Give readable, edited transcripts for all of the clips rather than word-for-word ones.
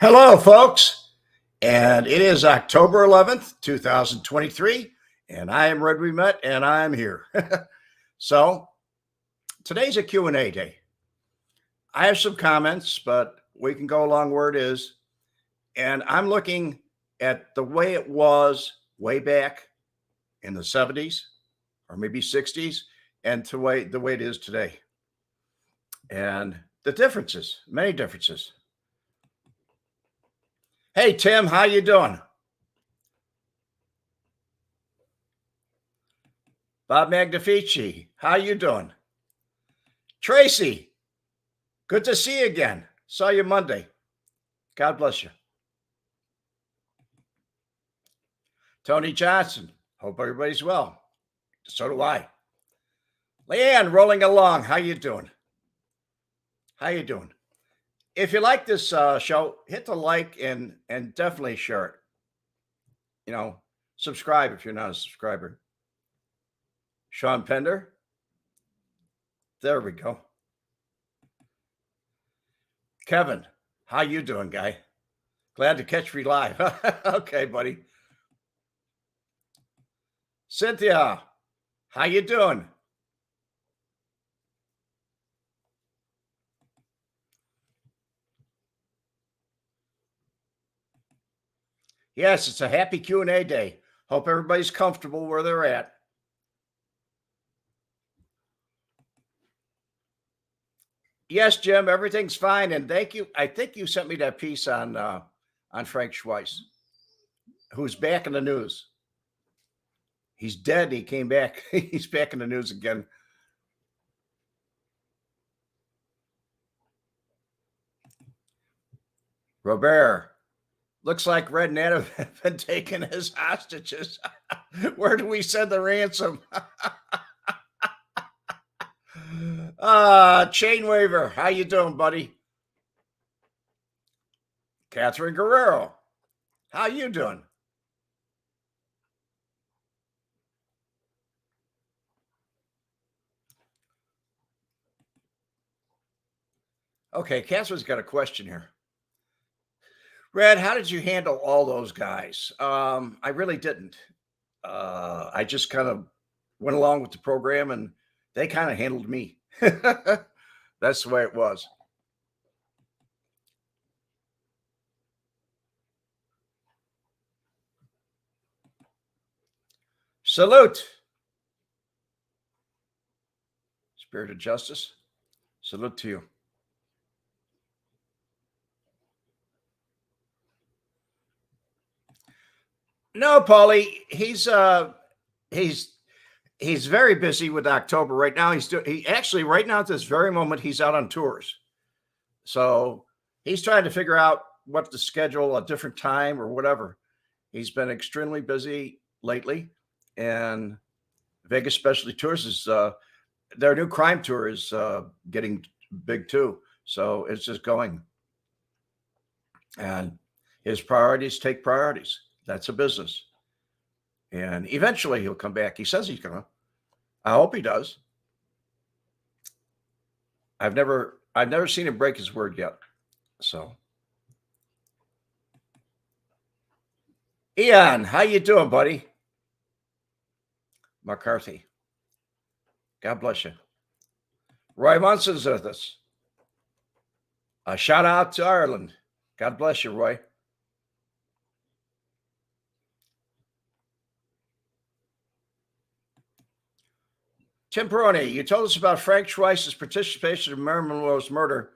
Hello, folks, and it is October 11th, 2023, and I am Wemette, and I'm here. So today's a Q&A day. I have some comments, but we can go along where it is, and I'm looking at the way it was way back in the 70s or maybe 60s and the way it is today, and the differences, many differences. Hey, Tim, how you doing? Bob Magnifici, how you doing? Tracy, good to see you again. Saw you Monday. God bless you. Tony Johnson, hope everybody's well. So do I. Leanne, rolling along, how you doing? How you doing? If you like this show, hit the like and definitely share it. You know, subscribe if you're not a subscriber. Sean Pender. There we go. Kevin, how you doing, guy? Glad to catch me live. Okay, buddy. Cynthia, how you doing? Yes, it's a happy Q&A day. Hope everybody's comfortable where they're at. Yes, Jim, everything's fine, and thank you. I think you sent me that piece on Frank Schweiss, who's back in the news. He's dead. He came back. He's back in the news again. Robert, looks like Red and Adam have been taken as hostages. Where do we send the ransom? Chain Waver, how you doing, buddy? Catherine Guerrero, how you doing? Okay, Catherine's got a question here. Red, how did you handle all those guys? I really didn't. I just kind of went along with the program, and they kind of handled me. That's the way it was. Salute. Spirit of justice. Salute to you. No, Paulie, he's very busy with October right now. He actually right now at this very moment he's out on tours, so he's trying to figure out what to schedule a different time or whatever. He's been extremely busy lately, and Vegas Specialty Tours is their new crime tour is getting big too. So it's just going, and his priorities take priorities. That's a business. And eventually he'll come back. He says he's gonna. I hope he does. I've never seen him break his word yet. So Ian, how you doing, buddy? McCarthy. God bless you. Roy Munson's with us. A shout out to Ireland. God bless you, Roy. Tim Peroni, you told us about Frank Schweiss's participation in Marilyn Monroe's murder.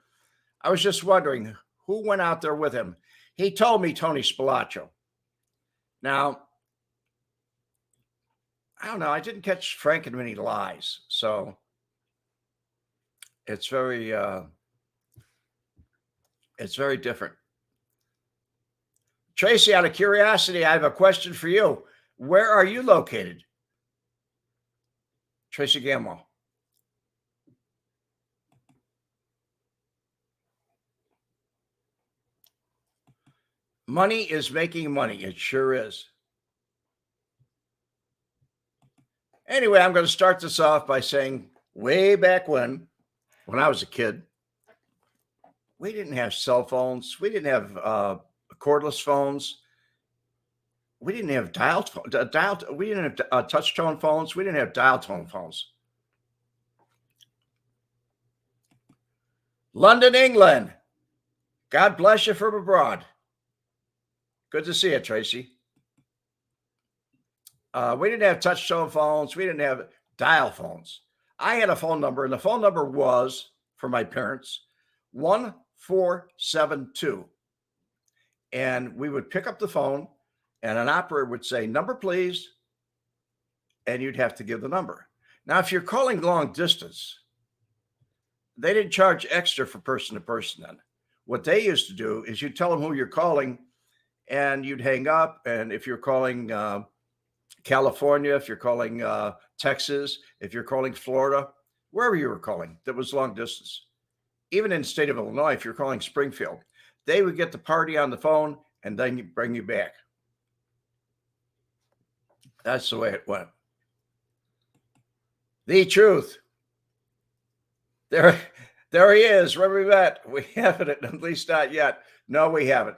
I was just wondering who went out there with him. He told me Tony Spilotro. Now, I don't know. I didn't catch Frank in many lies, so it's very different. Tracy, out of curiosity, I have a question for you. Where are you located? Tracy Gamble. Money is making money. It sure is. Anyway, I'm going to start this off by saying way back when I was a kid, we didn't have cell phones. We didn't have cordless phones. We didn't have we didn't have touch tone phones. We didn't have dial tone phones. London, England. God bless you from abroad. Good to see you, Tracy. We didn't have touch tone phones. We didn't have dial phones. I had a phone number, and the phone number was, for my parents, 1472. And we would pick up the phone, and an operator would say, "Number, please." And you'd have to give the number. Now, if you're calling long distance, they didn't charge extra for person to person then. What they used to do is you tell them who you're calling, and you'd hang up. And if you're calling California, if you're calling Texas, if you're calling Florida, wherever you were calling that was long distance, even in the state of Illinois, if you're calling Springfield, they would get the party on the phone and then bring you back. That's the way it went. The truth. There he is, Wemette. We haven't, at least not yet. No, we haven't.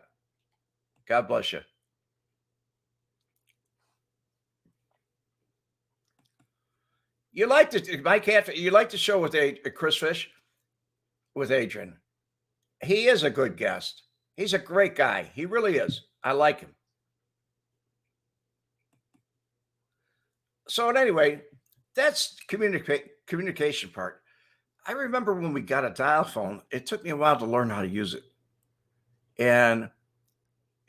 God bless you. You like the show with Chris Fish, with Adrian. He is a good guest. He's a great guy. He really is. I like him. So anyway, that's communication part. I remember when we got a dial phone, it took me a while to learn how to use it. And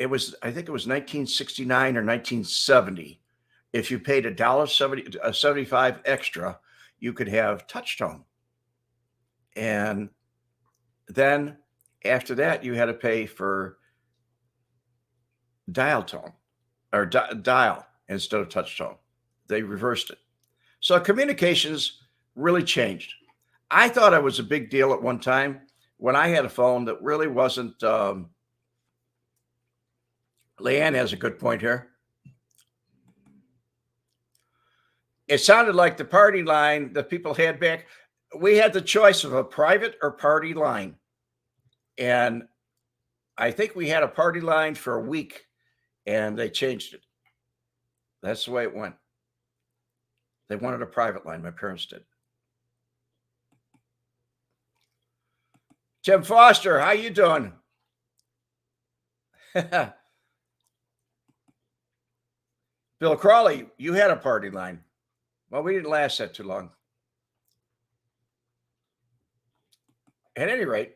I think it was 1969 or 1970. If you paid $1.75 extra, you could have touch tone. And then after that, you had to pay for dial tone or dial instead of touch tone. They reversed it. So communications really changed. I thought it was a big deal at one time when I had a phone that really wasn't. Leanne has a good point here. It sounded like the party line that people had back. We had the choice of a private or party line. And I think we had a party line for a week and they changed it. That's the way it went. They wanted a private line. My parents did. Tim Foster, how you doing? Bill Crawley, you had a party line. Well, we didn't last that too long. At any rate,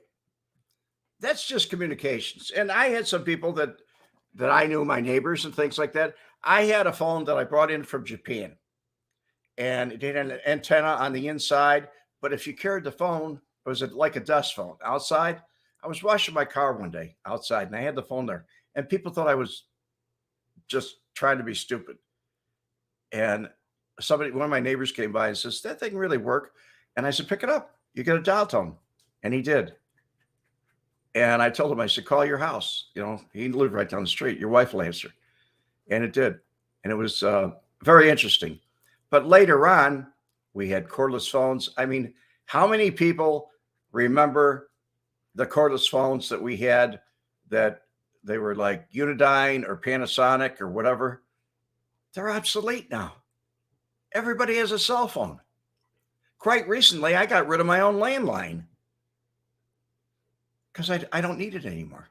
that's just communications. And I had some people that I knew, my neighbors and things like that. I had a phone that I brought in from Japan, and it had an antenna on the inside. But if you carried the phone, it was like a dust phone outside. I was washing my car one day outside, and I had the phone there, and people thought I was just trying to be stupid. And one of my neighbors came by and says, "That thing really work?" And I said, "Pick it up. You get a dial tone." And he did. And I told him, I said, "Call your house. You know, he lived right down the street. Your wife will answer." And it did. And it was very interesting. But later on, we had cordless phones. I mean, how many people remember the cordless phones that we had, that they were like Unidyne or Panasonic or whatever? They're obsolete now. Everybody has a cell phone. Quite recently, I got rid of my own landline because I don't need it anymore.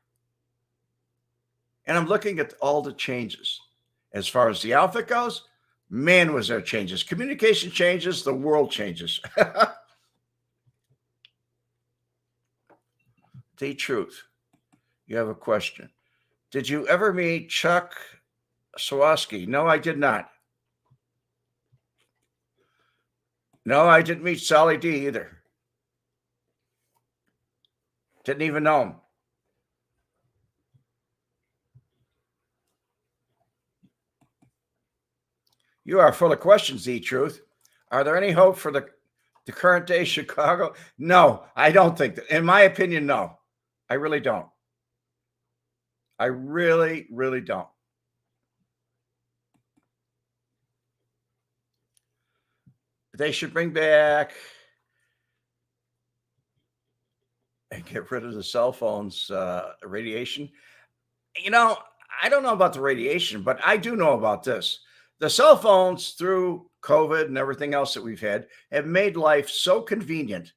And I'm looking at all the changes. As far as the outfit goes, man, was there changes. Communication changes, the world changes. The truth. You have a question. Did you ever meet Chuck Swarovski? No, I did not. No, I didn't meet Sally D either. Didn't even know him. You are full of questions, the truth. Are there any hope for the current day Chicago? No, I don't think that. In my opinion, no. I really don't. I really, really don't. They should bring back and get rid of the cell phones, radiation. You know, I don't know about the radiation, but I do know about this. The cell phones, through COVID and everything else that we've had, have made life so convenient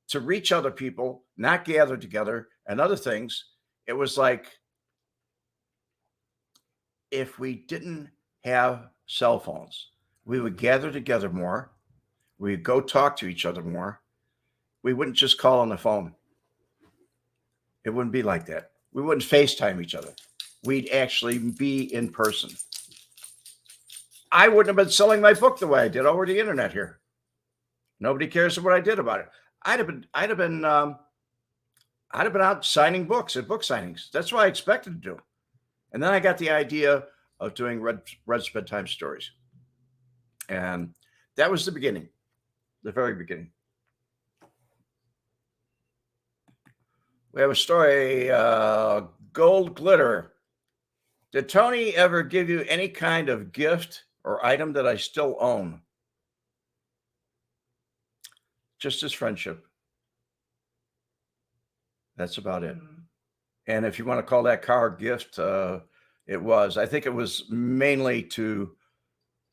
to reach other people, not gather together, and other things. It was like if we didn't have cell phones, we would gather together more. We'd go talk to each other more. We wouldn't just call on the phone. It wouldn't be like that. We wouldn't FaceTime each other. We'd actually be in person. I wouldn't have been selling my book the way I did over the internet here. Nobody cares what I did about it. I'd have been out signing books at book signings. That's what I expected to do. And then I got the idea of doing Red's Bedtime Stories. And that was the beginning, the very beginning. We have a story, Gold Glitter. Did Tony ever give you any kind of gift or item that I still own? Just his friendship. That's about it. And if you want to call that car a gift, it was. I think it was mainly to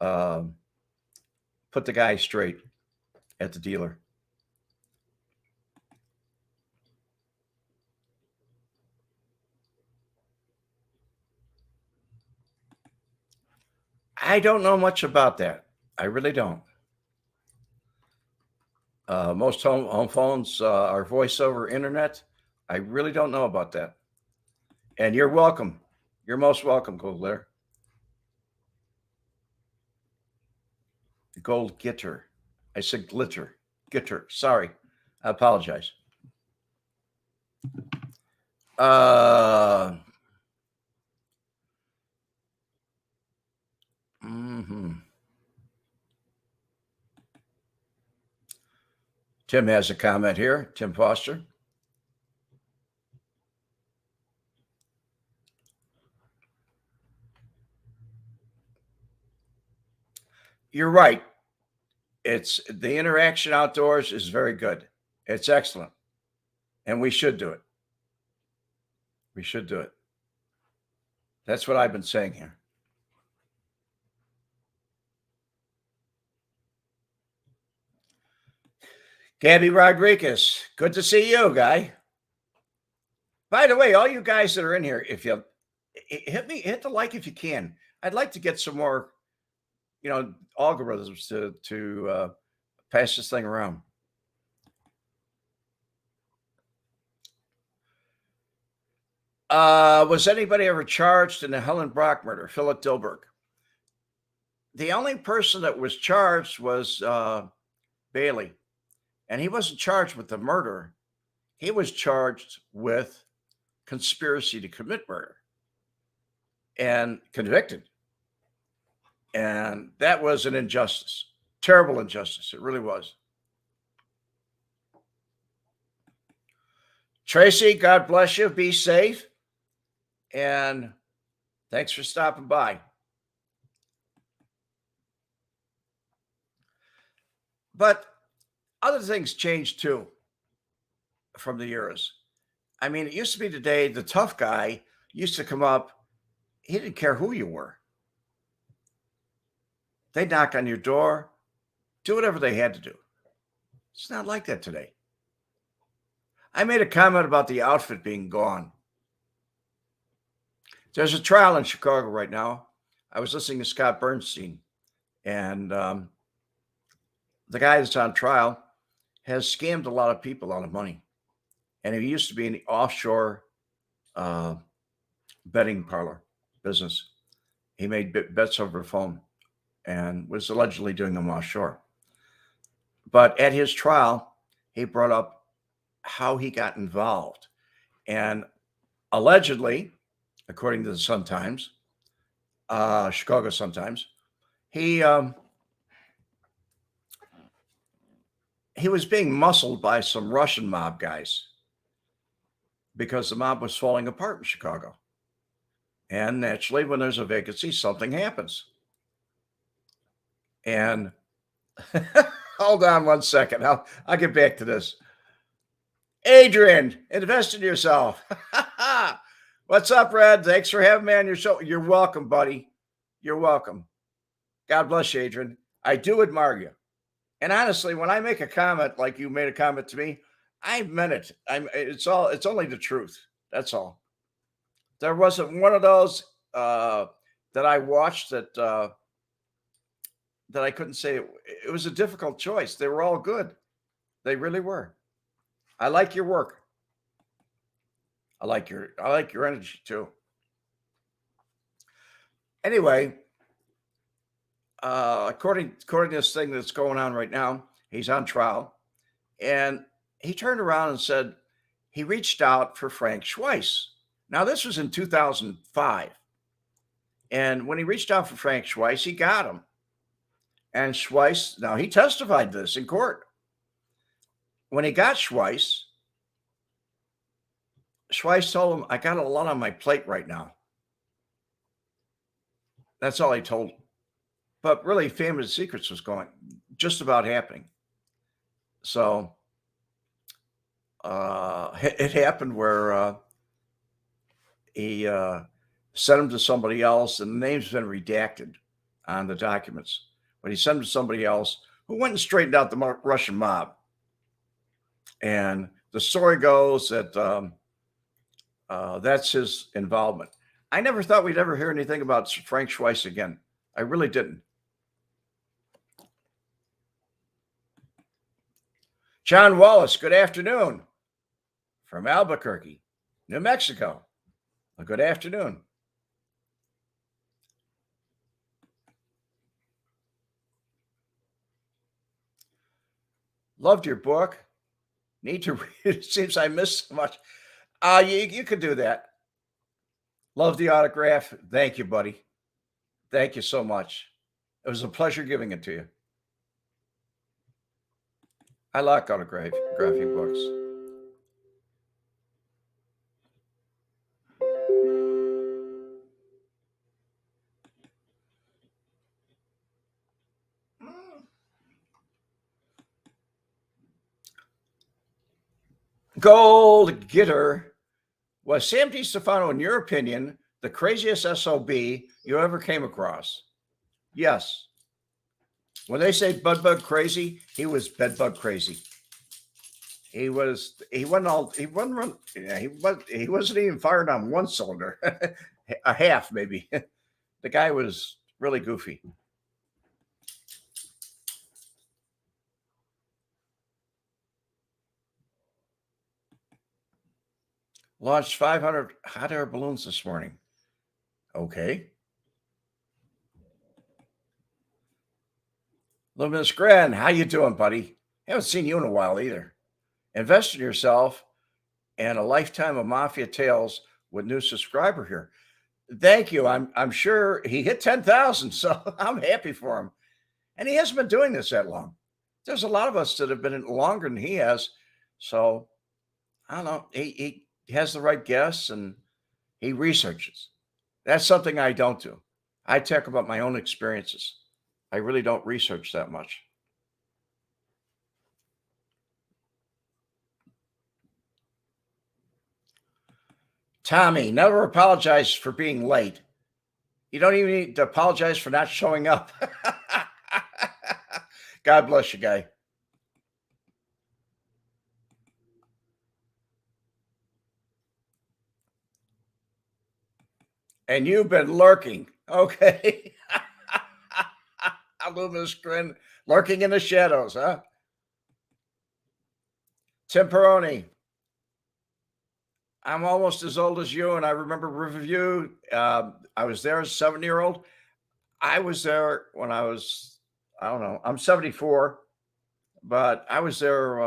put the guy straight at the dealer. I don't know much about that. I really don't. Most home phones are voice over internet. I really don't know about that. And you're welcome. You're most welcome, Gold Glitter. Gold Gitter. I said glitter. Gitter. Sorry. I apologize. Tim has a comment here. Tim Foster. You're right. It's the interaction outdoors is very good. It's excellent. And we should do it. We should do it. That's what I've been saying here. Gabby Rodriguez, good to see you, guy. By the way, all you guys that are in here, if you hit the like if you can. I'd like to get some more, algorithms to pass this thing around. Was anybody ever charged in the Helen Brock murder? Philip Dilberg. The only person that was charged was Bailey, and he wasn't charged with the murder. He was charged with conspiracy to commit murder and convicted. And that was an injustice, terrible injustice. It really was. Tracy, God bless you. Be safe. And thanks for stopping by. But other things changed too from the eras. I mean, it used to be today, the tough guy used to come up. He didn't care who you were. They'd knock on your door, do whatever they had to do. It's not like that today. I made a comment about the outfit being gone. There's a trial in Chicago right now. I was listening to Scott Bernstein, and the guy that's on trial has scammed a lot of people out of money. And he used to be in the offshore betting parlor business. He made bets over the phone and was allegedly doing them offshore. But at his trial, he brought up how he got involved. And allegedly, according to the Sun-Times, Chicago Sun-Times, he he was being muscled by some Russian mob guys because the mob was falling apart in Chicago. And naturally, when there's a vacancy, something happens. And hold on one second. I'll get back to this. Adrian, invest in yourself. What's up, Red? Thanks for having me on your show. You're welcome, buddy. You're welcome. God bless you, Adrian. I do admire you. And honestly, when I make a comment like you made a comment to me, I meant it. It's only the truth. That's all. There wasn't one of those that I watched that I couldn't say it was a difficult choice. They were all good. They really were. I like your work. I like your energy too. Anyway, according to this thing that's going on right now, he's on trial, and he turned around and said he reached out for Frank Schweiss. Now, this was in 2005, and when he reached out for Frank Schweiss, he got him. And Schweiss, now he testified this in court. When he got Schweiss told him, "I got a lot on my plate right now." That's all he told him. But really, Famous Secrets was going just about happening. So it happened where he sent him to somebody else, and the name's been redacted on the documents. But he sent him to somebody else who went and straightened out the Russian mob. And the story goes that that's his involvement. I never thought we'd ever hear anything about Frank Schweiss again. I really didn't. John Wallace, good afternoon from Albuquerque, New Mexico. Well, good afternoon. Loved your book. Need to read it. It seems I missed so much. You could do that. Love the autograph. Thank you, buddy. Thank you so much. It was a pleasure giving it to you. I like autography books. Gold Getter. Was Sam DiStefano, in your opinion, the craziest SOB you ever came across? Yes. When they say bedbug crazy, he was bedbug crazy. He wasn't even fired on one cylinder, a half maybe. The guy was really goofy. Launched 500 hot air balloons this morning. Okay. Luminous Gren, how you doing, buddy? Haven't seen you in a while either. Invest in yourself and a lifetime of Mafia Tales with new subscriber here. Thank you. I'm sure he hit 10,000, so I'm happy for him. And he hasn't been doing this that long. There's a lot of us that have been in it longer than he has. So I don't know. He has the right guests and he researches. That's something I don't do. I talk about my own experiences. I really don't research that much. Tommy, never apologize for being late. You don't even need to apologize for not showing up. God bless you, guy. And you've been lurking. Okay. Luminous Grin, lurking in the shadows, huh? Tim Peroni. I'm almost as old as you, and I remember Riverview. I was there as a 7-year-old. I was there when I was, I don't know, I'm 74, but I was there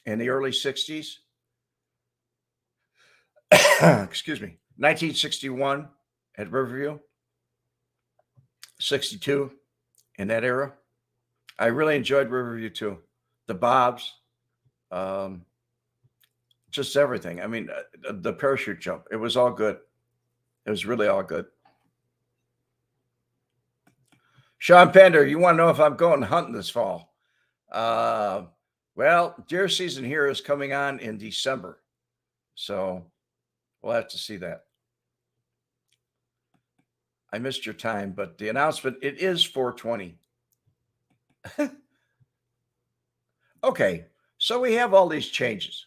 in the early 60s. Excuse me, 1961 at Riverview, 62 in that era. I really enjoyed Riverview too. the bobs, just everything. I mean, the parachute jump, it was all good. It was really all good. Sean Pender, you want to know if I'm going hunting this fall? Well, deer season here is coming on in December. So we'll have to see that. I missed your time, but the announcement, it is 420. Okay, so we have all these changes.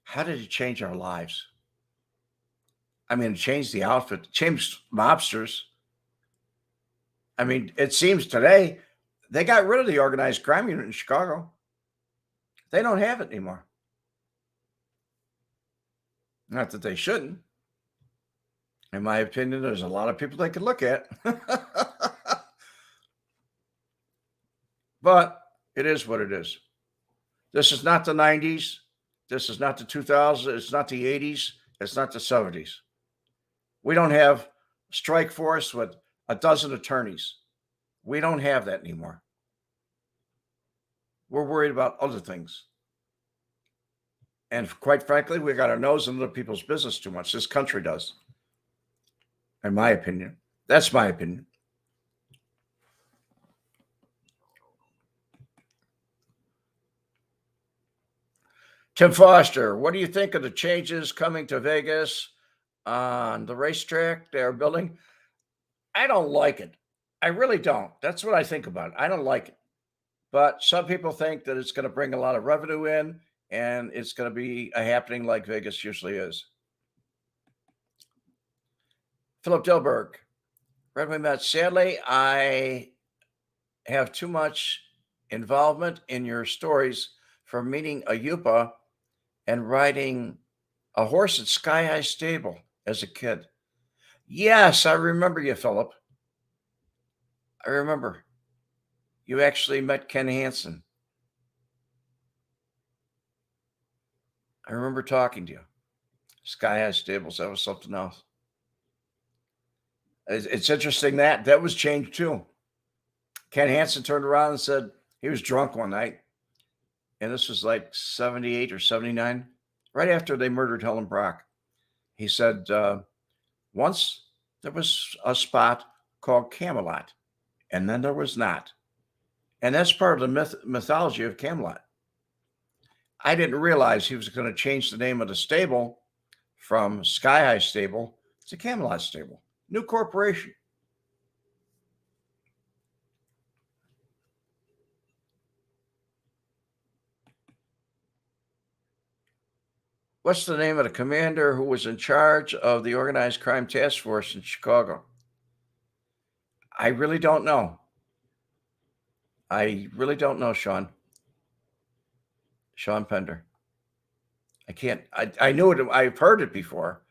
How did it change our lives? I mean, it changed the outfit, it changed mobsters. I mean, it seems today they got rid of the organized crime unit in Chicago. They don't have it anymore. Not that they shouldn't. In my opinion, there's a lot of people they could look at. But it is what it is. This is not the 90s. This is not the 2000s. It's not the 80s. It's not the 70s. We don't have a strike force with a dozen attorneys. We don't have that anymore. We're worried about other things. And quite frankly, we got our nose in other people's business too much. This country does. In my opinion. That's my opinion. Tim Foster, what do you think of the changes coming to Vegas on the racetrack they're building? I don't like it. I really don't. That's what I think about it. I don't like it. But some people think that it's going to bring a lot of revenue in and it's going to be a happening like Vegas usually is. Philip Dilberg, Red Wemette, sadly, I have too much involvement in your stories from meeting a Yupa and riding a horse at Sky High Stable as a kid. Yes, I remember you, Philip. I remember. You actually met Ken Hansen. I remember talking to you. Sky High Stables, that was something else. It's interesting that was changed too. Ken Hansen turned around and said he was drunk one night. And this was like 78 or 79, right after they murdered Helen Brock. He said, once there was a spot called Camelot, and then there was not. And that's part of the mythology of Camelot. I didn't realize he was going to change the name of the stable from Sky High Stable to Camelot Stable. New corporation. What's the name of the commander who was in charge of the organized crime task force in Chicago? I really don't know. I really don't know, Sean. Sean Pender. I can't. I knew it. I've heard it before,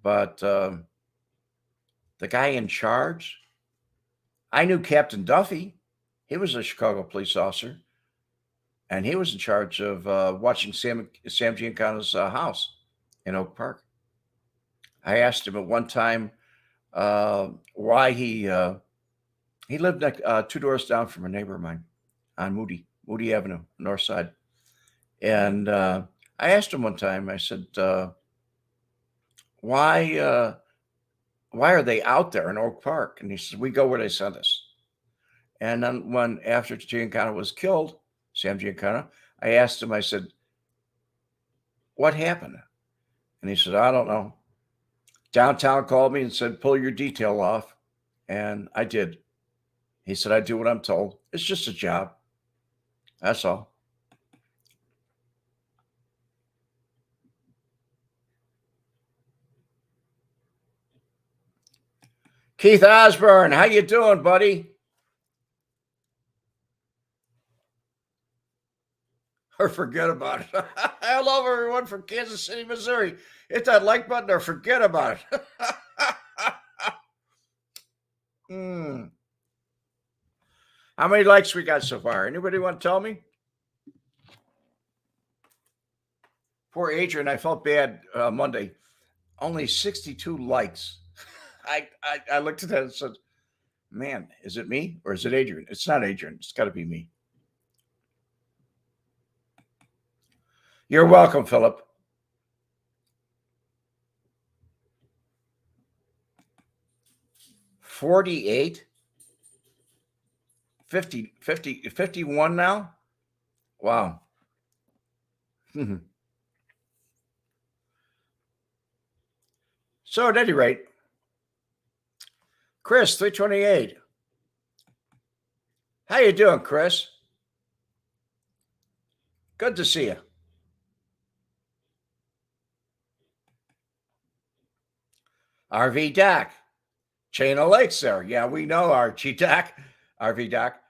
but the guy in charge. I knew Captain Duffy. He was a Chicago police officer, and he was in charge of watching Sam Giancana's house in Oak Park. I asked him at one time why he lived 2 doors down from a neighbor of mine on Moody Avenue, North Side. And I asked him one time, I said, why are they out there in Oak Park? And he said, we go where they send us. And then after Giancana was killed, Sam Giancana, I asked him, I said, what happened? And he said, I don't know. Downtown called me and said, pull your detail off. And I did. He said, I do what I'm told. It's just a job. That's all. Keith Osborne, how you doing, buddy? Or forget about it. I love everyone from Kansas City, Missouri. Hit that like button or forget about it. How many likes we got so far? Anybody want to tell me? Poor Adrian, I felt bad Monday. Only 62 likes. I looked at that and said, man, is it me or is it Adrian? It's not Adrian. It's got to be me. You're welcome, Philip. 48, 50, 50, 51 now. Wow. So at any rate, Chris, 328. How you doing, Chris? Good to see you. RV Doc, Chain of Lakes there. Yeah, we know RG Doc. RV Doc.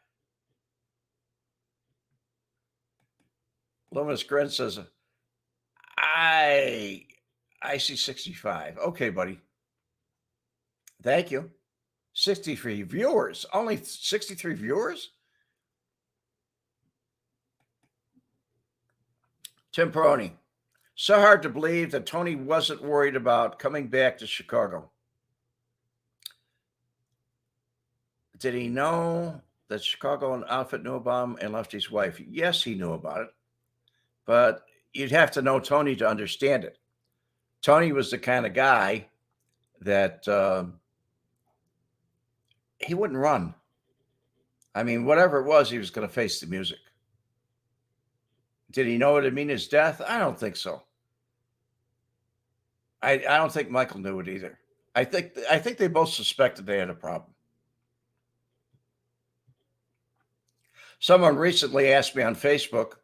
Luminous Grin says, I see 65. Okay, buddy. Thank you. 63 viewers. Only 63 viewers? Tim Peroni. So hard to believe that Tony wasn't worried about coming back to Chicago. Did he know that Chicago and outfit knew about him and Lefty's wife? Yes, he knew about it. But you'd have to know Tony to understand it. Tony was the kind of guy that he wouldn't run. I mean, whatever it was, he was going to face the music. Did he know it would mean his death? I don't think so. I don't think Michael knew it either. I think they both suspected they had a problem. Someone recently asked me on Facebook,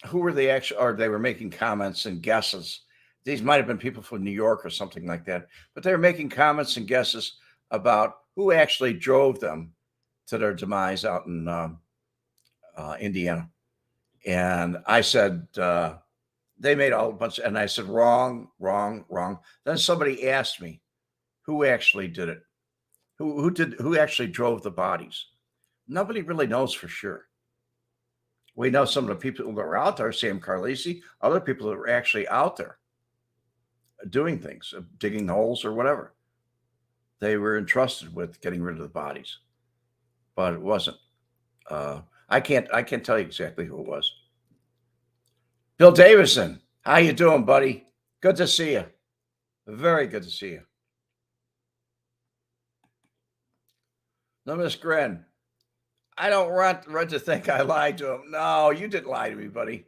who were they actually, or they were making comments and guesses. These might have been people from New York or something like that, but they were making comments and guesses about who actually drove them to their demise out in Indiana. And I said, they made a bunch, and I said, wrong. Then somebody asked me who actually did it, who actually drove the bodies. Nobody really knows for sure. We know some of the people that were out there, Sam Carlisi, other people that were actually out there doing things, digging holes or whatever. They were entrusted with getting rid of the bodies, but it wasn't. I can't tell you exactly who it was. Bill Davison, how you doing, buddy? Good to see you. Very good to see you. Luminous Grin. I don't want to think I lied to him. No, you didn't lie to me, buddy.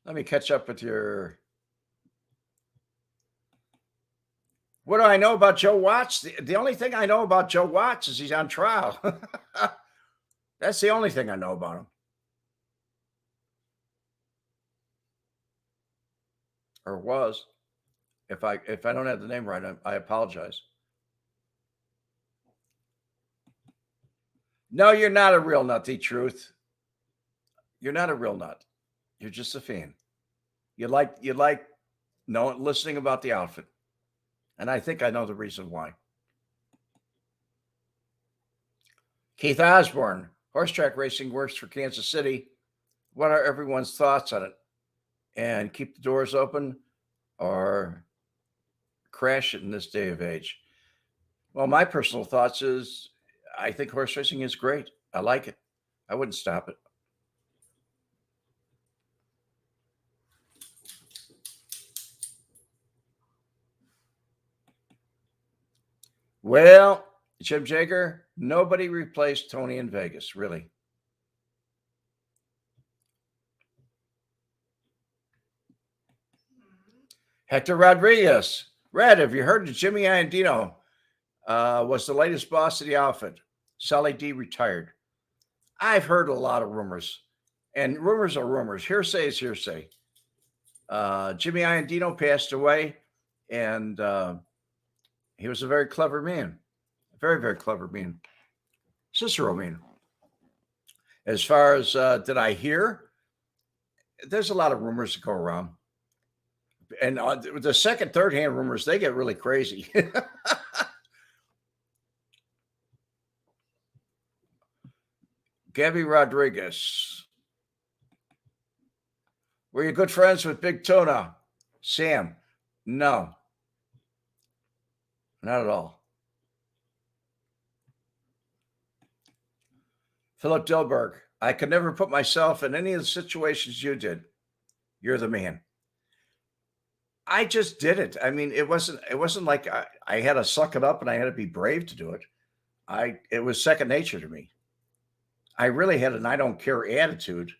Let me catch up with your. What do I know about Joe Watts? The only thing I know about Joe Watts is he's on trial. That's the only thing I know about him. Or was. If I don't have the name right, I apologize. No, you're not a real nutty truth. You're not a real nut. You're just a fan. You like listening about the outfit. And I think I know the reason why. Keith Osborne, horse track racing works for Kansas City. What are everyone's thoughts on it? And keep the doors open or crash it in this day of age? Well, my personal thoughts is I think horse racing is great. I like it. I wouldn't stop it. Well, Jim Jagger, nobody replaced Tony in Vegas, really. Hector Rodriguez. Red, have you heard that Jimmy Iandino was the latest boss of the outfit? Sally D retired. I've heard a lot of rumors, and rumors are rumors. Hearsay is hearsay. Jimmy Iandino passed away, and he was a very clever man. Very, very clever man. Cicero man. As far as did I hear, there's a lot of rumors that go around. And the second, third hand rumors, they get really crazy. Gabby Rodriguez. Were you good friends with Big Tuna? Sam. No, not at all. Philip Dilberg, I could never put myself in any of the situations you did. You're the man. I just did it. I mean, it wasn't like I had to suck it up and I had to be brave to do it. It was second nature to me. I really had an I don't care attitude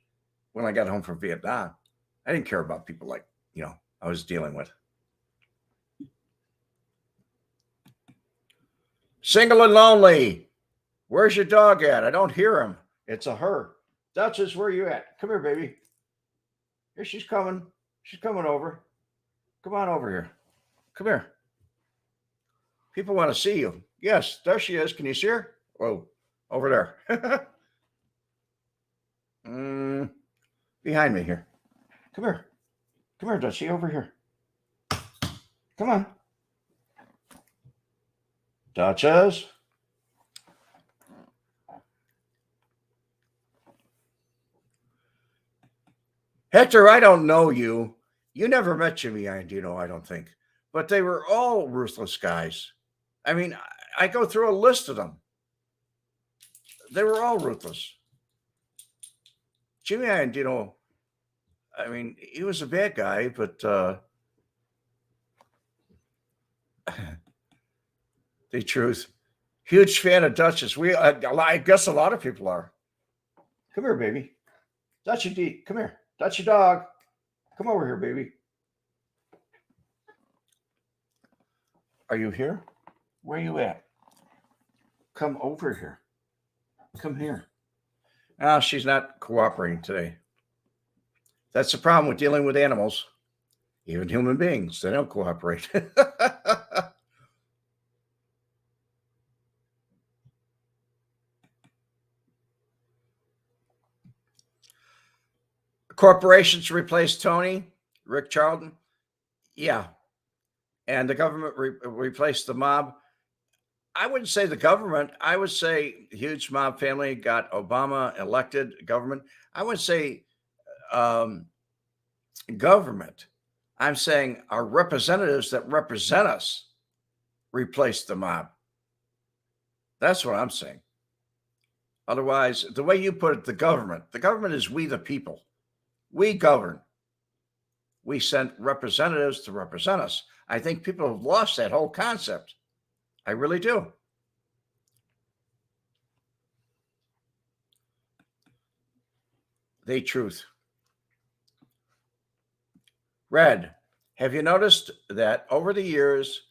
when I got home from Vietnam. I didn't care about people like, I was dealing with. Single and lonely. Where's your dog at? I don't hear him. It's a her. Duchess, where are you at? Come here, baby. Here she's coming. She's coming over. Come on over here. Come here. People want to see you. Yes, there she is. Can you see her? Oh, over there. Behind me here. Come here. Come here, Dutchie, over here. Come on. Duchess. Hector, I don't know you. You never met Jimmy Iandino, I don't think. But they were all ruthless guys. I mean, I go through a list of them. They were all ruthless. Jimmy Iandino, I mean, he was a bad guy, but the truth. Huge fan of Duchess. I guess a lot of people are. Come here, baby. Dutchie D, come here. Dutchie dog. Come over here, baby. Are you here? Where are you at? Come over here. Come here. Oh, she's not cooperating today. That's the problem with dealing with animals, even human beings. They don't cooperate. Corporations replaced Tony, Rick Charlton. Yeah. And the government replaced the mob. I wouldn't say the government. I would say huge mob family got Obama elected government. I would say government. I'm saying our representatives that represent us replaced the mob. That's what I'm saying. Otherwise, the way you put it, the government is we the people. We govern. We sent representatives to represent us. I think people have lost that whole concept. I really do. The truth. Red, have you noticed that over the years,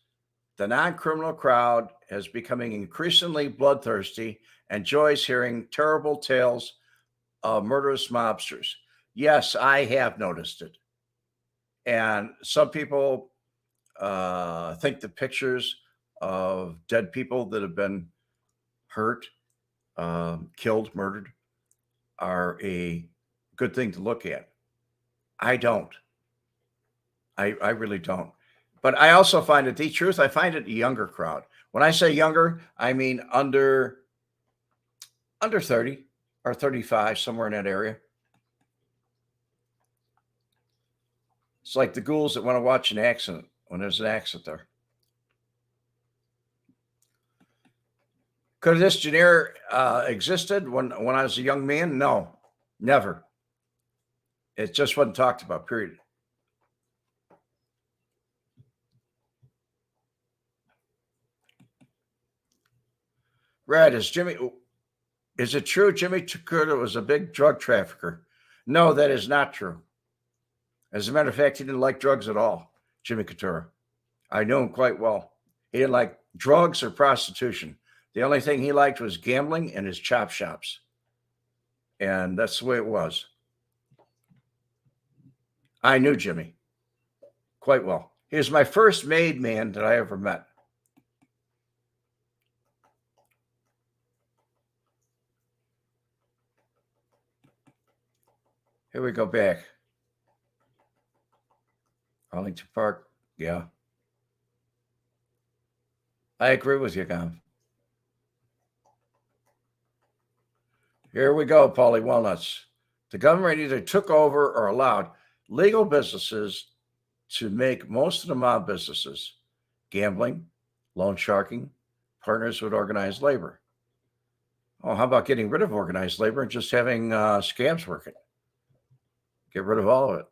the non-criminal crowd is becoming increasingly bloodthirsty and enjoys hearing terrible tales of murderous mobsters? Yes, I have noticed it. And some people think the pictures of dead people that have been hurt, killed, murdered are a good thing to look at. I don't. I really don't. But I also find it, the truth, I find it a younger crowd. When I say younger, I mean under 30 or 35, somewhere in that area. It's like the ghouls that want to watch an accident when there's an accident there. Could this genre existed when I was a young man? No, never. It just wasn't talked about, period. Red, is it true Jimmy Tucker was a big drug trafficker? No, that is not true. As a matter of fact, he didn't like drugs at all, Jimmy Couture. I know him quite well. He didn't like drugs or prostitution. The only thing he liked was gambling and his chop shops. And that's the way it was. I knew Jimmy quite well. He was my first made man that I ever met. Here we go back. Arlington Park, yeah. I agree with you, Gam. Here we go, Paulie Walnuts. The government either took over or allowed legal businesses to make most of the mob businesses gambling, loan sharking, partners with organized labor. Oh, how about getting rid of organized labor and just having scams working? Get rid of all of it.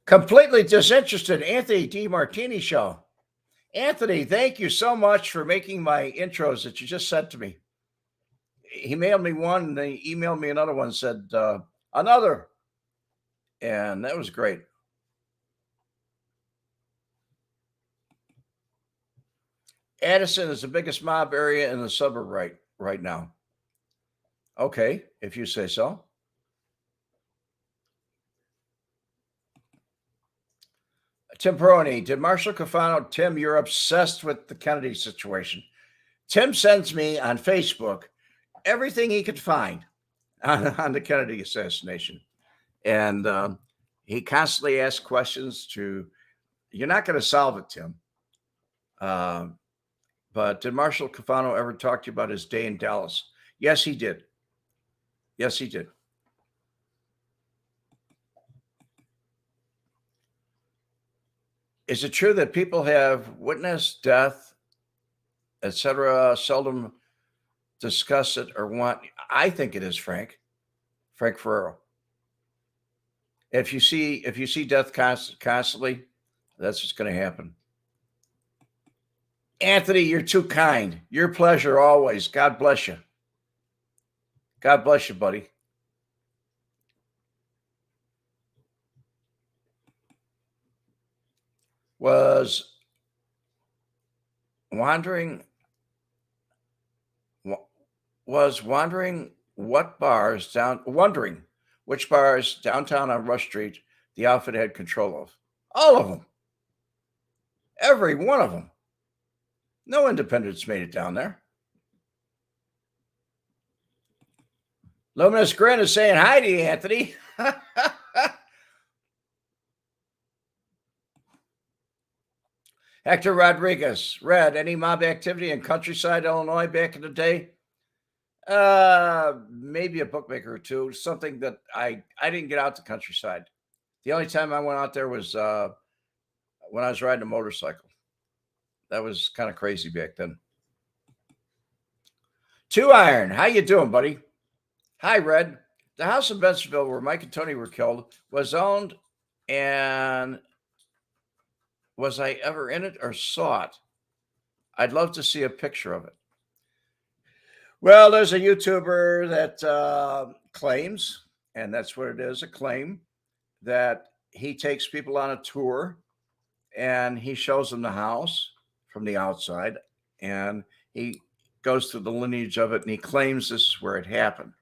Completely disinterested, Anthony D. Martini Show. Anthony, thank you so much for making my intros that you just sent to me. He mailed me one and then he emailed me another one, said another. And that was great. Addison is the biggest mob area in the suburb right now. Okay, if you say so. Tim Peroni, did Marshall Cofano, Tim, you're obsessed with the Kennedy situation. Tim sends me on Facebook everything he could find on the Kennedy assassination. And he constantly asks questions to, you're not going to solve it, Tim. But did Marshall Cofano ever talk to you about his day in Dallas? Yes, he did. Yes, he did. Is it true that people have witnessed death, etc., seldom discuss it or want? I think it is Frank Ferrero. If you see death constantly, that's what's going to happen. Anthony, you're too kind. Your pleasure always. God bless you. God bless you, buddy. Was wondering wondering which bars downtown on Rush Street the outfit had control of. All of them. Every one of them. No independents made it down there. Luminous Grin is saying hi to you, Anthony. Hector Rodriguez, Red, any mob activity in Countryside, Illinois back in the day? Maybe a bookmaker or two, something that I didn't get out to Countryside. The only time I went out there was when I was riding a motorcycle. That was kind of crazy back then. Two Iron, how you doing, buddy? Hi, Red. The house in Bensenville where Mike and Tony were killed was owned, and was I ever in it or saw it? I'd love to see a picture of it. Well, there's a YouTuber that claims, and that's what it is, a claim, that he takes people on a tour and he shows them the house from the outside, and he goes through the lineage of it, and he claims this is where it happened.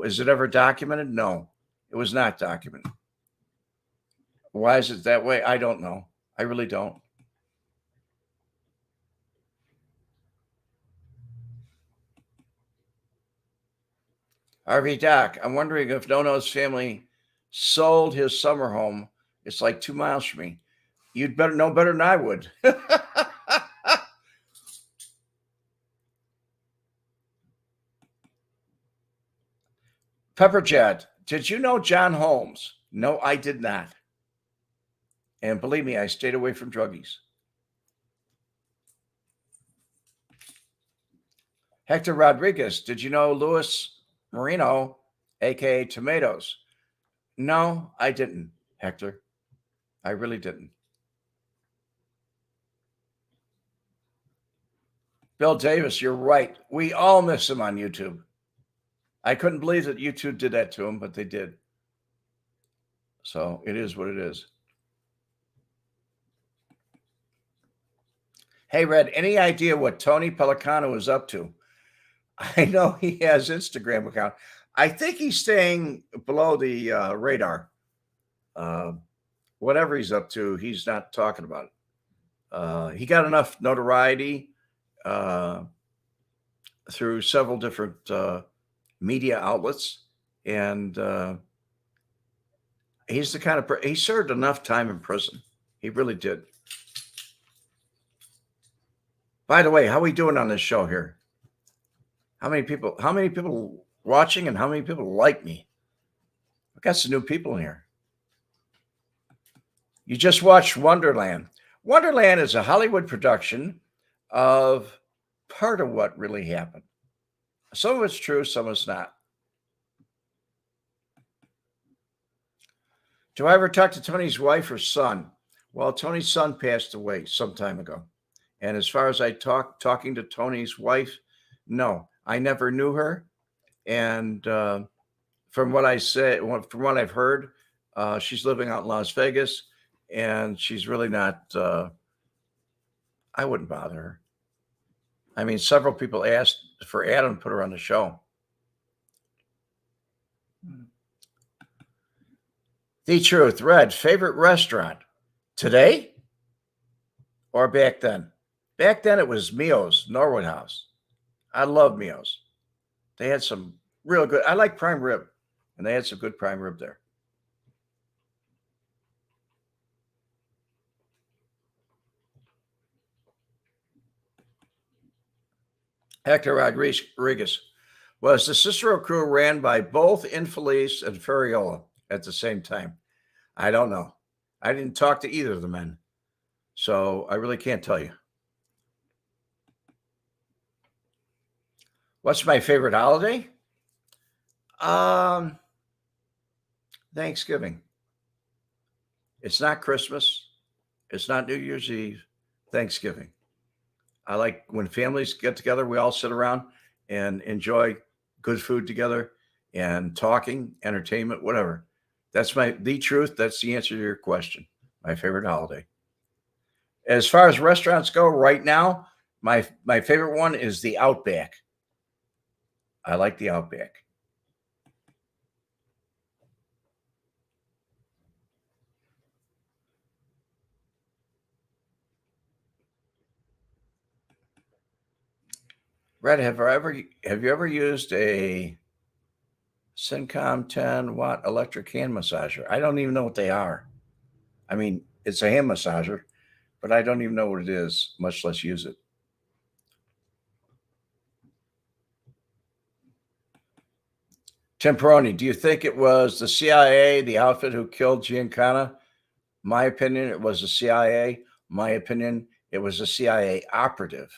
Is it ever documented? No, it was not documented. Why is it that way? I don't know. I really don't. RV Doc, I'm wondering if Nono's family sold his summer home. It's like 2 miles from me. You'd better know better than I would. Pepperjet, did you know John Holmes? No, I did not. And believe me, I stayed away from druggies. Hector Rodriguez, did you know Luis Marino, aka Tomatoes? No, I didn't, Hector. I really didn't. Bill Davis, you're right. We all miss him on YouTube. I couldn't believe that YouTube did that to him, but they did. So it is what it is. Hey, Red, any idea what Tony Pelicano is up to? I know he has Instagram account. I think he's staying below the radar. Whatever he's up to, he's not talking about it. He got enough notoriety through several different media outlets, and he's the kind of he served enough time in prison. He really did. By the way, how are we doing on this show here? How many people watching and how many people like me? I got some new people in here. You just watched Wonderland. Wonderland is a Hollywood production of part of what really happened. Some of it's true, some of it's not. Do I ever talk to Tony's wife or son? Well, Tony's son passed away some time ago. And as far as talking to Tony's wife, no, I never knew her. And from what I say, from what I've heard, she's living out in Las Vegas, and she's really not. I wouldn't bother her. I mean, several people asked for Adam to put her on the show. The Truth, Red, favorite restaurant today or back then? Back then it was Mio's, Norwood House. I love Mio's. They had some real good, I like prime rib, and they had some good prime rib there. Hector Rodriguez. Was the Cicero crew ran by both Infelice and Ferriola at the same time? I don't know. I didn't talk to either of the men, so I really can't tell you. What's my favorite holiday? Thanksgiving. It's not Christmas. It's not New Year's Eve. Thanksgiving. I like when families get together, we all sit around and enjoy good food together and talking, entertainment, whatever. That's the truth. That's the answer to your question. My favorite holiday. As far as restaurants go right now, my favorite one is the Outback. I like the Outback. Red, have you ever used a Syncom 10 watt electric hand massager? I don't even know what they are. I mean, it's a hand massager, but I don't even know what it is, much less use it. Temperoni, do you think it was the CIA, the outfit who killed Giancana? My opinion, it was the CIA. My opinion, it was a CIA operative.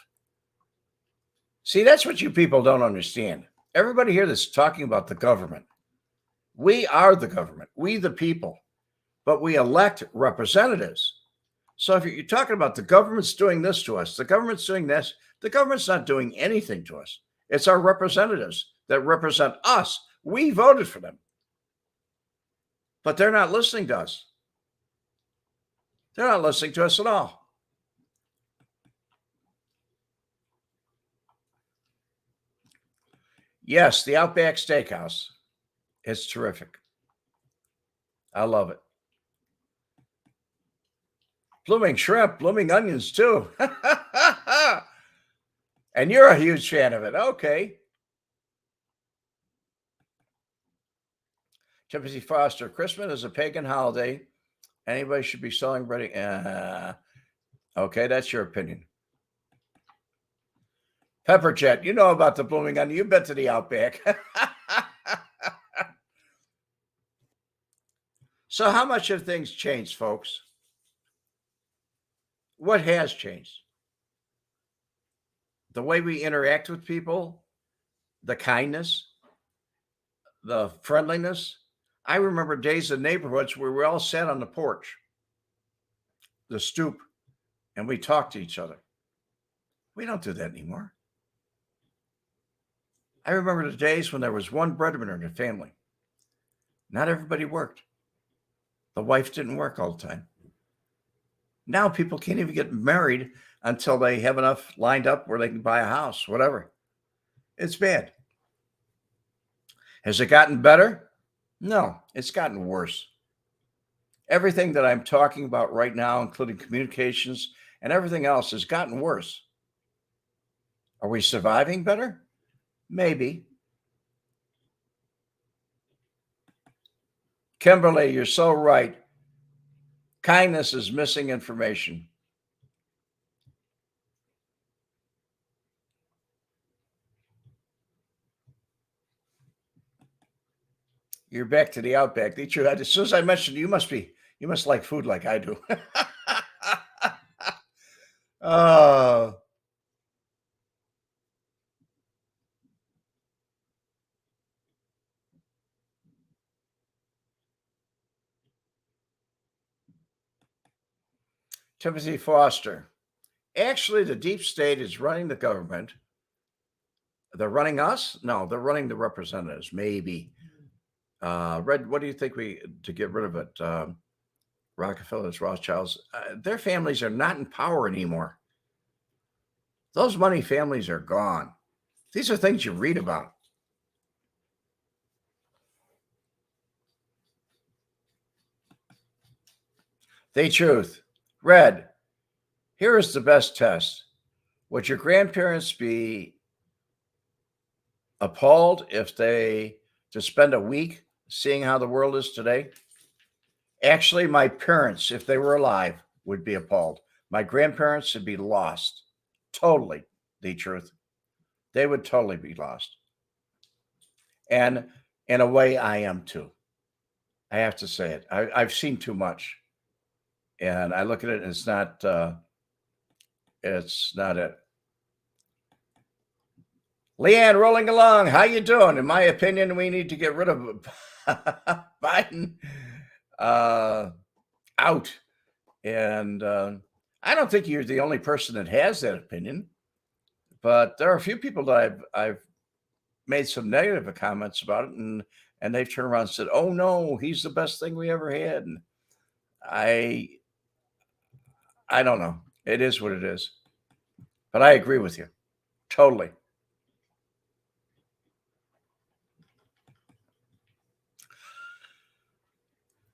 See, that's what you people don't understand. Everybody here that's talking about the government. We are the government, we the people, but we elect representatives. So if you're talking about the government's doing this to us, the government's doing this, the government's not doing anything to us. It's our representatives that represent us. We voted for them, but they're not listening to us. They're not listening to us at all. Yes, the Outback Steakhouse. It's terrific. I love it. Blooming shrimp, blooming onions too. And you're a huge fan of it. Okay. Timothy Foster, Christmas is a pagan holiday. Anybody should be celebrating. Okay, that's your opinion. Pepperjet, you know about the blooming onion. You've been to the Outback. So how much have things changed, folks? What has changed? The way we interact with people, the kindness, the friendliness. I remember days in neighborhoods where we all sat on the porch, the stoop, and we talked to each other. We don't do that anymore. I remember the days when there was one breadwinner in the family. Not everybody worked. The wife didn't work all the time. Now people can't even get married until they have enough lined up where they can buy a house, whatever. It's bad. Has it gotten better? No, it's gotten worse. Everything that I'm talking about right now, including communications and everything else, has gotten worse. Are we surviving better? Maybe. Kimberly, you're so right. Kindness is missing information. You're back to the Outback. Did you? As soon as I mentioned you must like food like I do. Oh, Timothy Foster. Actually, the deep state is running the government. They're running us? No, they're running the representatives. Maybe. Red, what do you think we to get rid of it? Rockefellers, Rothschilds, their families are not in power anymore. Those money families are gone. These are things you read about. The truth. Red, here is the best test. Would your grandparents be appalled if they to spend a week seeing how the world is today? Actually, my parents, if they were alive, would be appalled. My grandparents would be lost. Totally, the truth. They would totally be lost. And in a way, I am too. I have to say it. I've seen too much, and I look at it, and it's not. It's not it. Leanne, rolling along. How you doing? In my opinion, we need to get rid of Biden out, and I don't think you're the only person that has that opinion. But there are a few people that I've made some negative comments about it, and they've turned around and said, "Oh no, he's the best thing we ever had." And I I don't know. It is what it is. But I agree with you totally.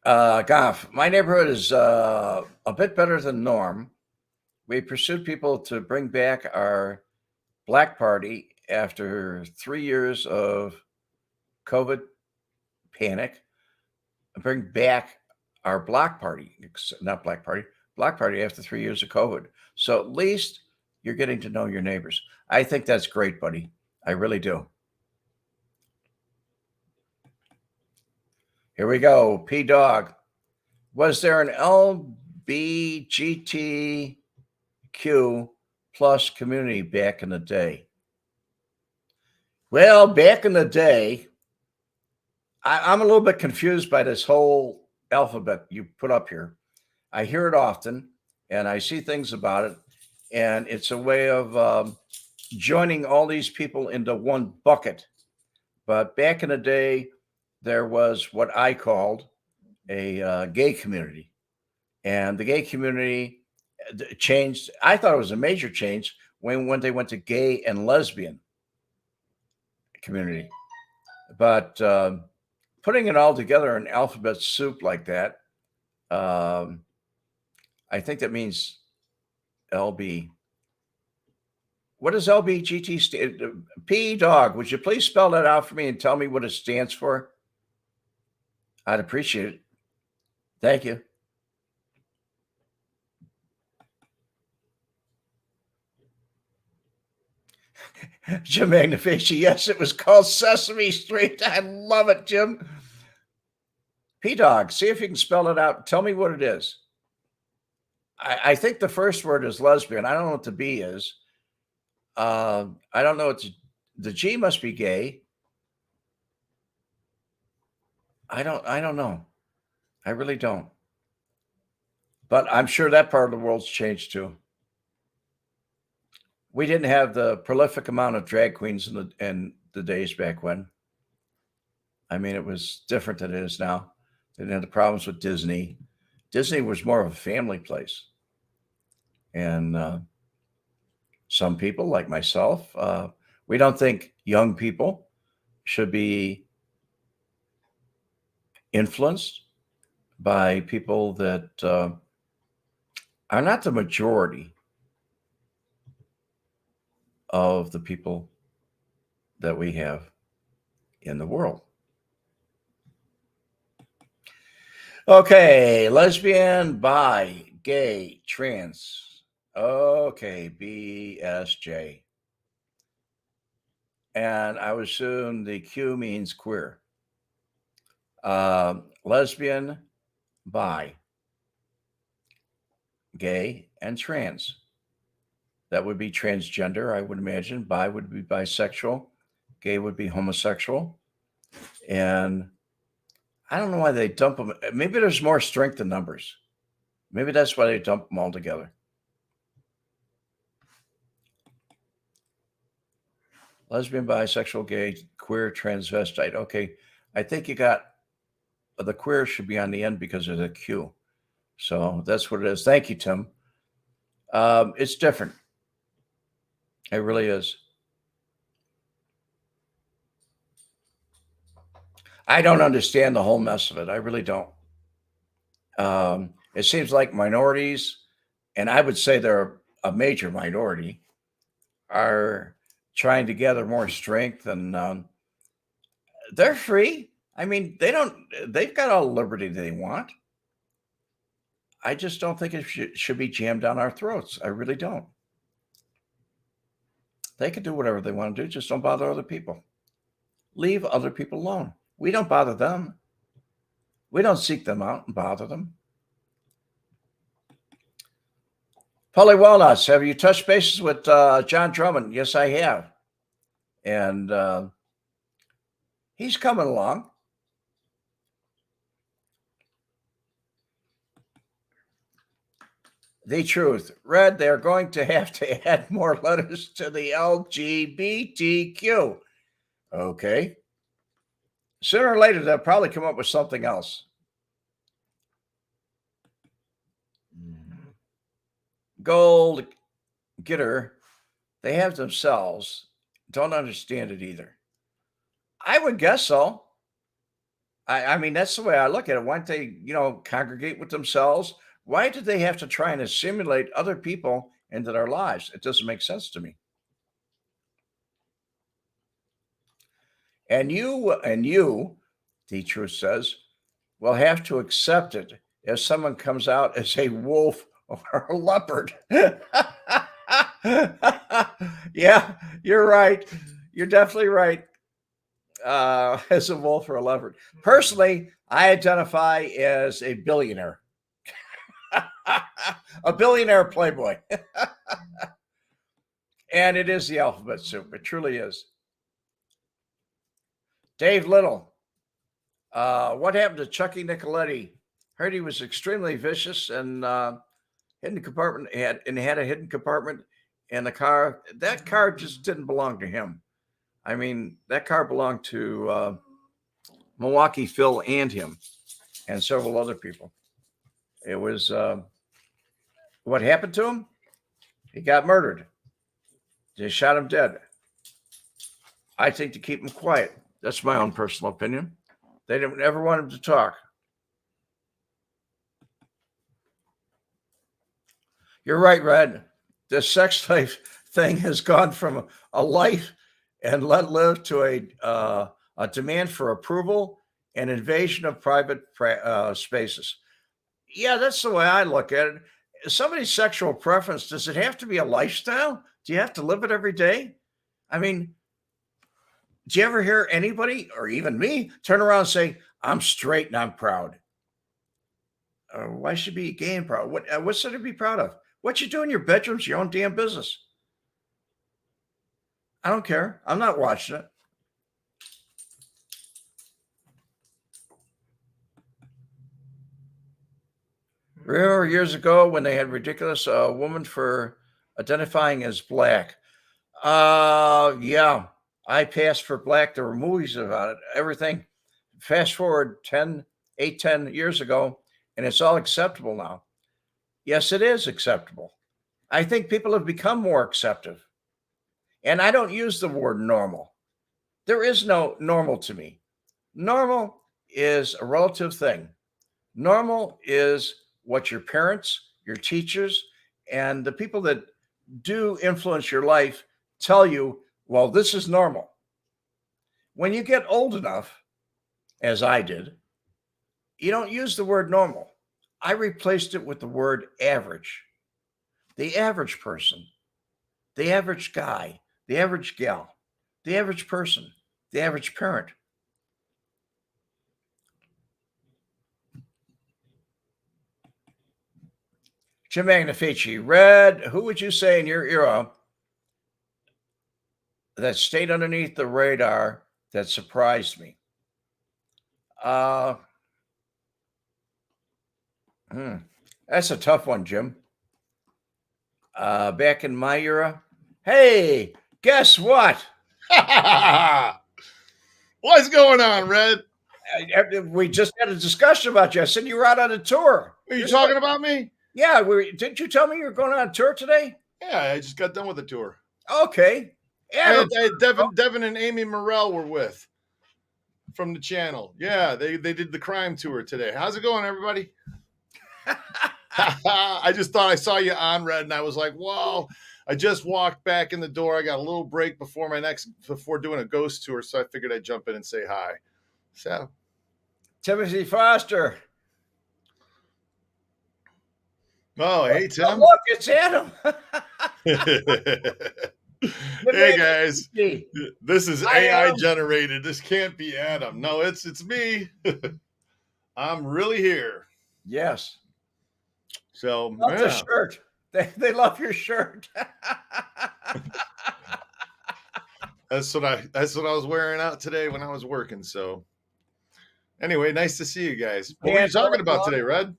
Goff, my neighborhood is a bit better than norm. We pursued people to bring back our black party after 3 years of COVID panic. Bring back our block party, not black party, block party after 3 years of COVID. So at least you're getting to know your neighbors. I think that's great, buddy. I really do. Here we go. P Dog. Was there an LBGTQ plus community back in the day? Well, back in the day, I'm a little bit confused by this whole alphabet you put up here. I hear it often and I see things about it, and it's a way of joining all these people into one bucket. But back in the day, there was what I called a gay community, and the gay community changed. I thought it was a major change when they went to gay and lesbian community, but putting it all together in alphabet soup like that, um, I think that means LB. What does LBGT stand? P Dog, would you please spell that out for me and tell me what it stands for? I'd appreciate it. Thank you. Jim Magnifici. Yes, it was called Sesame Street. I love it, Jim. P Dog, see if you can spell it out. Tell me what it is. I think the first word is lesbian. I don't know what the B is. I don't know. The G must be gay. I don't know. I really don't. But I'm sure that part of the world's changed too. We didn't have the prolific amount of drag queens in the days back when. I mean, it was different than it is now. They didn't have the problems with Disney. Disney was more of a family place, and some people, like myself, we don't think young people should be influenced by people that are not the majority of the people that we have in the world. Okay, lesbian, bi, gay, trans. Okay, BSJ. And I would assume the Q means queer. Lesbian, bi, gay, and trans. That would be transgender, I would imagine. Bi would be bisexual. Gay would be homosexual. And I don't know why they dump them. Maybe there's more strength in numbers. Maybe that's why they dump them all together. Lesbian, bisexual, gay, queer, transvestite. Okay, I think you got the queer should be on the end because of the Q. So that's what it is. Thank you, Tim. It's different. It really is. I don't understand the whole mess of it. I really don't. It seems like minorities, and I would say they're a major minority, are trying to gather more strength, and they're free. I mean, they've got all the liberty they want. I just don't think it should be jammed down our throats. I really don't. They can do whatever they want to do. Just don't bother other people. Leave other people alone. We don't bother them. We don't seek them out and bother them. Polly Walnuts, have you touched bases with John Drummond? Yes, I have. And he's coming along. The truth. Red, they're going to have to add more letters to the LGBTQ. Okay. Sooner or later, they'll probably come up with something else. Gold getter, they have themselves, don't understand it either. I would guess so. I mean, that's the way I look at it. Why don't they, congregate with themselves? Why do they have to try and assimilate other people into their lives? It doesn't make sense to me. And you, the truth says, will have to accept it if someone comes out as a wolf or a leopard. Yeah, you're right. You're definitely right. As a wolf or a leopard. Personally, I identify as a billionaire. A billionaire playboy. And it is the alphabet soup. It truly is. Dave Little. What happened to Chucky Nicoletti? Heard he was extremely vicious and hidden compartment had a hidden compartment in the car. That car just didn't belong to him. I mean, that car belonged to Milwaukee Phil and him and several other people. It was what happened to him? He got murdered. They shot him dead. I think to keep him quiet. That's my own personal opinion. They didn't ever want him to talk. You're right, Red. The sex life thing has gone from a life and let live to a demand for approval and invasion of private spaces. Yeah, that's the way I look at it. Somebody's sexual preference, does it have to be a lifestyle? Do you have to live it every day? I mean, do you ever hear anybody, or even me, turn around and say, I'm straight and I'm proud? Why should be gay and proud? What's there to be proud of? What you do in your bedroom's your own damn business. I don't care. I'm not watching it. Remember years ago when they had ridiculous woman for identifying as black? Yeah, I passed for black. There were movies about it, everything. Fast forward 10 years ago, and it's all acceptable now. Yes, it is acceptable. I think people have become more accepting. And I don't use the word normal. There is no normal to me. Normal is a relative thing. Normal is what your parents, your teachers, and the people that do influence your life tell you, well, this is normal. When you get old enough, as I did, you don't use the word normal. I replaced it with the word average. The average person, the average guy, the average gal, the average person, the average parent. Jim Magnifici, Red, who would you say in your era that stayed underneath the radar that surprised me? Uh, that's a tough one, Jim. Back in my era, hey, guess what? What's going on, Red? We just had a discussion about you. I said you were out on a tour. Are you talking about me? Yeah, didn't you tell me you were going on a tour today? Yeah, I just got done with the tour. Okay. I had Devin and Amy Morrell were with from the channel. Yeah, they did the crime tour today. How's it going, everybody? I just thought I saw you on, Red, and I was like, whoa. I just walked back in the door. I got a little break before doing a ghost tour, so I figured I'd jump in and say hi. So, Timothy Foster. Oh, hey, Tim. Oh, look, it's Adam. Hey, guys. This is AI generated. This can't be Adam. No, it's me. I'm really here. Yes. So, love the shirt. They love your shirt. That's what I was wearing out today when I was working. So, anyway, nice to see you guys. What were you talking about today, Red?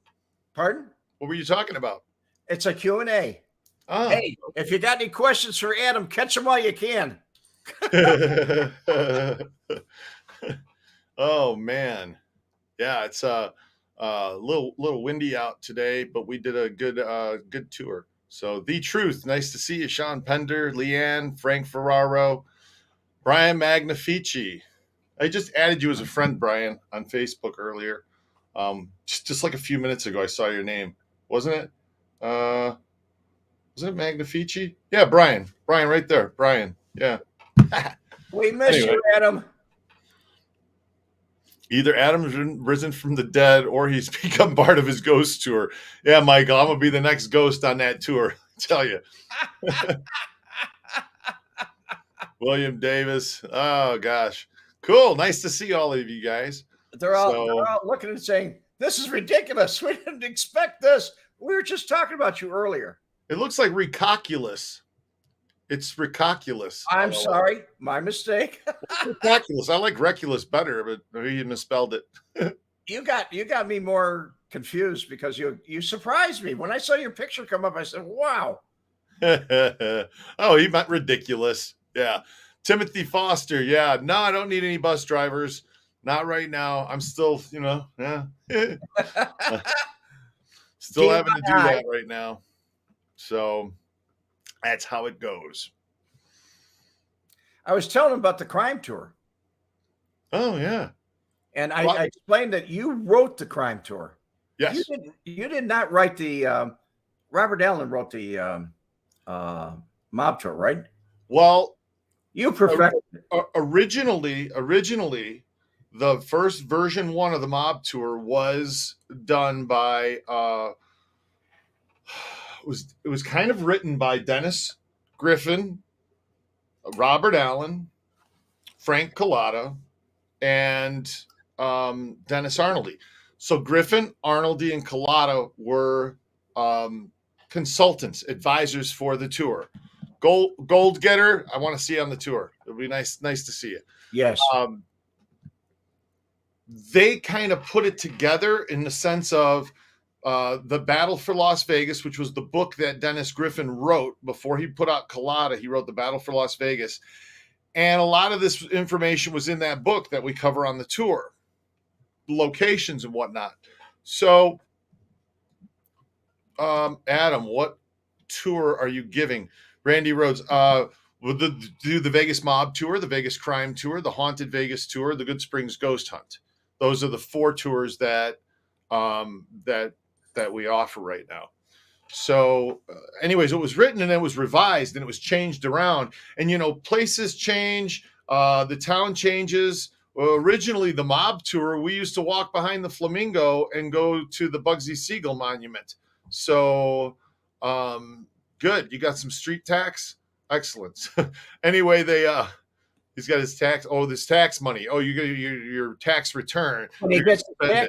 Pardon? What were you talking about? It's a Q&A. Oh. Hey, if you got any questions for Adam, catch them while you can. Oh man, yeah, it's a little windy out today, but we did a good tour. So The Truth, nice to see you, Sean Pender, Leanne, Frank Ferraro, Brian Magnifici. I just added you as a friend, Brian, on Facebook earlier. Just like a few minutes ago, I saw your name, wasn't it? Was it Magnifici? Yeah, Brian right there, Brian. Yeah. We miss you, Adam. Either Adam's risen from the dead or he's become part of his ghost tour. Yeah, Michael, I'm going to be the next ghost on that tour, I tell you. William Davis. Oh, gosh. Cool. Nice to see all of you guys. They're all looking and saying, this is ridiculous. We didn't expect this. We were just talking about you earlier. It looks like Recoculous. It's Recoculous. I'm sorry. My mistake. Recoculous. I like Reculous better, but maybe you misspelled it. You got me more confused because you surprised me. When I saw your picture come up, I said, wow. Oh, he meant ridiculous. Yeah. Timothy Foster. Yeah. No, I don't need any bus drivers. Not right now. I'm still, yeah. Still having to do that right now. So that's how it goes. I was telling him about the crime tour. Oh, yeah. And I explained that you wrote the crime tour. Yes. You did not write the Robert Allen wrote the mob tour, right? Well, you perfected it. Originally, the first version 1 of the mob tour was done by it was kind of written by Dennis Griffin, Robert Allen, Frank Collada, and Dennis Arnoldy. So Griffin, Arnoldy, and Collada were consultants, advisors for the tour. Gold Getter, I want to see you on the tour. It'll be nice to see you. Yes. They kind of put it together in the sense of The Battle for Las Vegas, which was the book that Dennis Griffin wrote before he put out Collada. He wrote The Battle for Las Vegas. And a lot of this information was in that book that we cover on the tour, locations and whatnot. So, Adam, what tour are you giving? Randy Rhodes, we'll do the Vegas Mob Tour, the Vegas Crime Tour, the Haunted Vegas Tour, the Good Springs Ghost Hunt. Those are the 4 tours that we offer right now. So anyways, it was written and it was revised and it was changed around. And, places change, the town changes. Well, originally, the mob tour, we used to walk behind the Flamingo and go to the Bugsy Siegel Monument. So good. You got some street tax? Excellent. Anyway, he's got his tax. Oh, this tax money. Oh, you get your tax return. When he gets good.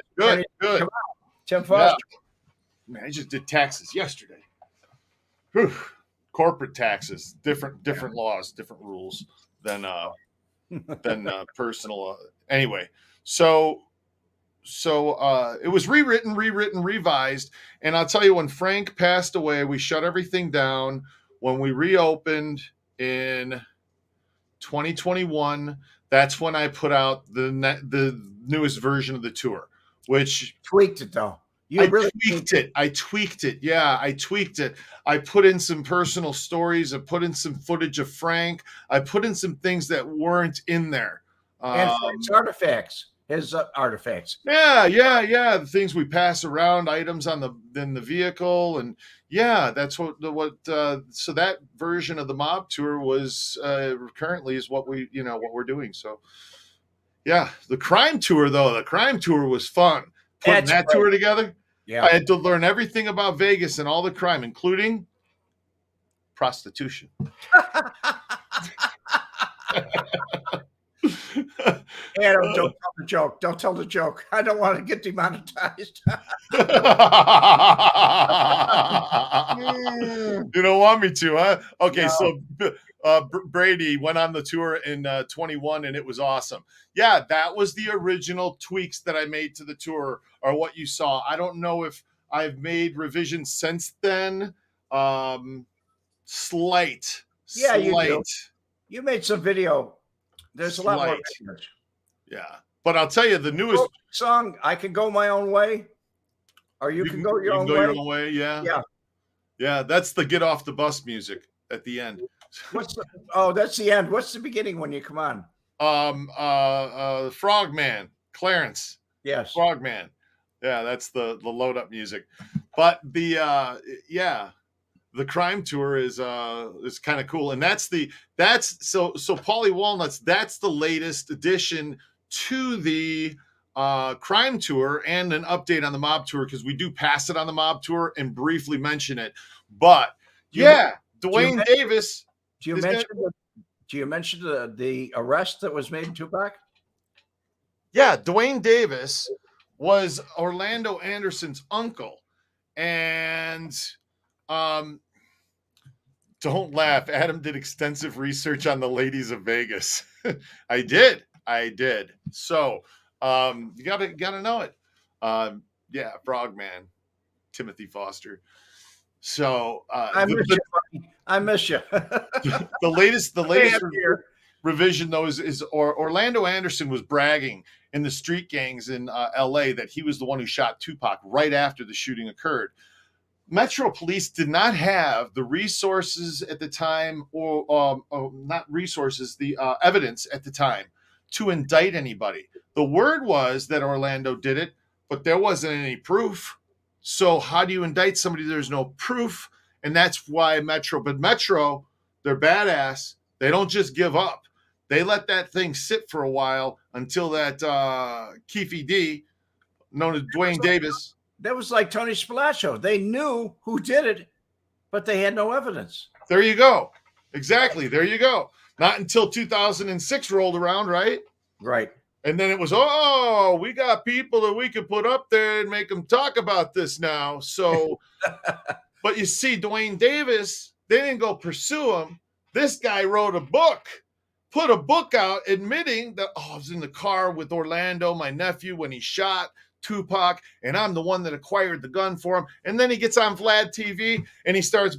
Tim Foster. Man, I just did taxes yesterday. Whew. Corporate taxes, different laws, different rules than personal. Anyway, so it was rewritten, revised, and I'll tell you, when Frank passed away, we shut everything down. When we reopened in 2021, that's when I put out the newest version of the tour, which tweaked it though. I tweaked it. Yeah, I tweaked it. I put in some personal stories. I put in some footage of Frank. I put in some things that weren't in there. And Frank's artifacts, his artifacts. Yeah. The things we pass around, items in the vehicle, and yeah, that's what. So that version of the mob tour was currently is what we're doing. So yeah, the crime tour was fun. Putting that tour together. Yeah. I had to learn everything about Vegas and all the crime, including prostitution. Adam, don't tell the joke. Don't tell the joke. I don't want to get demonetized. You don't want me to, huh? Okay, No. so Brady went on the tour in 21, and it was awesome. Yeah, that was the original tweaks that I made to the tour, or what you saw. I don't know if I've made revisions since then. Slight. Yeah, you do. You made some video. There's a lot more videos. Yeah, but I'll tell you, the newest song, "I Can Go My Own Way," or you can go your own way. Your own way. Yeah. That's the get off the bus music at the end. That's the end. What's the beginning when you come on? Frogman, Clarence. Yes, Frogman. Yeah, that's the load up music. But the crime tour is kind of cool, and that's Paulie Walnuts. That's the latest addition to the crime tour, and an update on the mob tour, because we do pass it on the mob tour and briefly mention it. But Dwayne Davis. Do you mention the arrest that was made in Tupac? Yeah, Dwayne Davis was Orlando Anderson's uncle, and don't laugh. Adam did extensive research on the ladies of Vegas. I did. So you gotta know it. Frogman, Timothy Foster. So I miss you. The latest revision though is Orlando Anderson was bragging in the street gangs in LA that he was the one who shot Tupac right after the shooting occurred. Metro Police did not have the resources at the time, or not resources, the evidence at the time to indict anybody. The word was that Orlando did it, but there wasn't any proof. So how do you indict somebody? There's no proof. And that's why Metro, they're badass. They don't just give up. They let that thing sit for a while until that Keefe D, known as Dwayne Davis. That was like Tony Spilotro. They knew who did it, but they had no evidence. There you go. Exactly. There you go. Not until 2006 rolled around, right? Right. And then it was, we got people that we could put up there and make them talk about this now. So, but you see, Dwayne Davis, they didn't go pursue him. This guy wrote a book, put a book out admitting that, I was in the car with Orlando, my nephew, when he shot Tupac, and I'm the one that acquired the gun for him. And then he gets on Vlad TV and he starts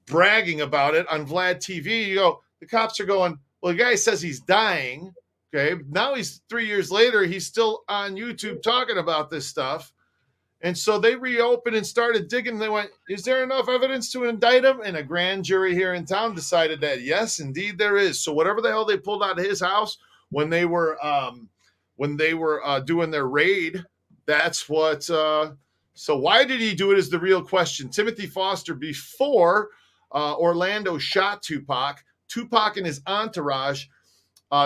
bragging about it on Vlad TV. You go, the cops are going, well, the guy says he's dying. Okay. Now he's 3 years later. He's still on YouTube talking about this stuff. And so they reopened and started digging. They went, is there enough evidence to indict him? And a grand jury here in town decided that, yes, indeed there is. So whatever the hell they pulled out of his house when they were doing their raid, that's what. So why did he do it is the real question. Timothy Foster, before Orlando shot Tupac and his entourage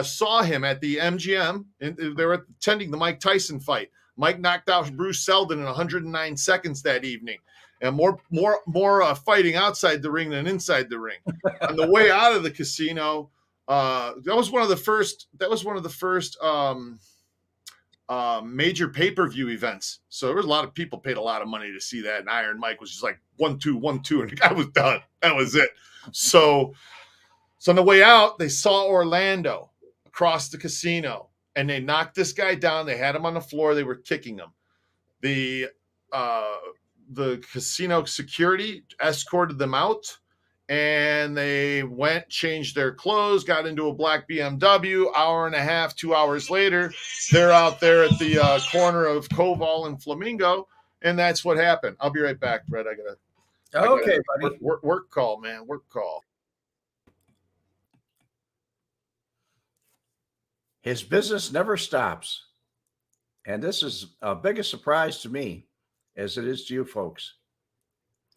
saw him at the MGM, and they were attending the Mike Tyson fight. Mike knocked out Bruce Seldon in 109 seconds that evening, and more fighting outside the ring than inside the ring. On the way out of the casino, that was one of the first major pay-per-view events. So there was a lot of people paid a lot of money to see that. And Iron Mike was just like 1-2, 1-2, and the guy was done. That was it. So on the way out, they saw Orlando across the casino, and they knocked this guy down. They had him on the floor. They were kicking him. The casino security escorted them out, and they went, changed their clothes, got into a black BMW. Hour and a half, 2 hours later, they're out there at the corner of Koval and Flamingo, and that's what happened. I'll be right back, Brett. I Okay, buddy. Work call, man. Work call. His business never stops. And this is a big a surprise to me as it is to you folks.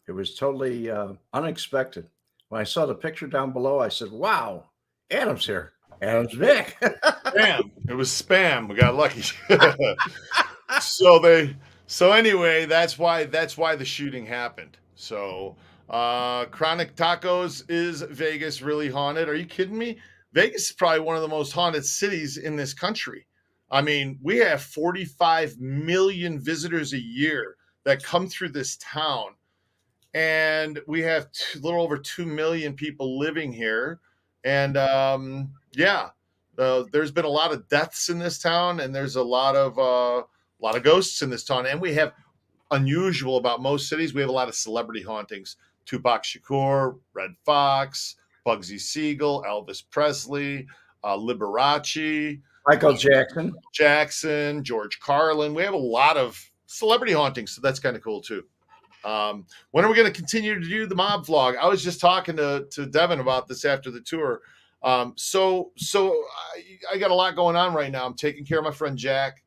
It was totally unexpected. When I saw the picture down below, I said, wow, Adam's here. Adam's Vic. Spam. It was spam. We got lucky. So anyway, that's why the shooting happened. So Chronic Tacos, is Vegas really haunted? Are you kidding me? Vegas is probably one of the most haunted cities in this country. I mean, we have 45 million visitors a year that come through this town. And we have a little over 2 million people living here. And there's been a lot of deaths in this town, and there's a lot of ghosts in this town. And we have, unusual about most cities, we have a lot of celebrity hauntings. Tupac Shakur, Red Fox, Bugsy Siegel, Elvis Presley, Liberace, Michael Jackson, George Carlin. We have a lot of celebrity hauntings, so that's kind of cool too. When are we going to continue to do the mob vlog? I was just talking to Devin about this after the tour. So I got a lot going on right now. I'm taking care of my friend Jack.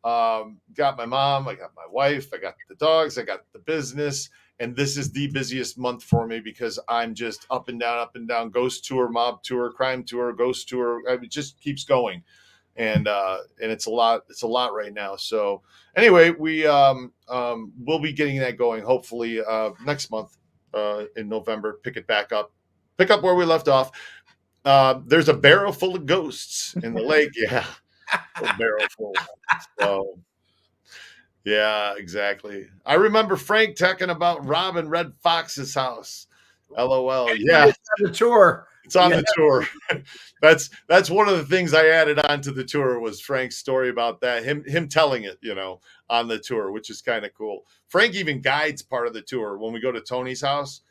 Got my mom, I got my wife, I got the dogs, I got the business. And this is the busiest month for me because I'm just up and down, ghost tour, mob tour, crime tour, ghost tour. I mean, it just keeps going. And it's a lot right now. So anyway, we we'll be getting that going hopefully next month in November. Pick up where we left off. There's a barrel full of ghosts in the lake. Yeah, a barrel full. So yeah, exactly. I remember Frank talking about robbing Red Fox's house. LOL. Yeah, it's on the tour. It's on the tour. That's one of the things I added on to the tour was Frank's story about that. Him telling it, on the tour, which is kind of cool. Frank even guides part of the tour. When we go to Tony's house,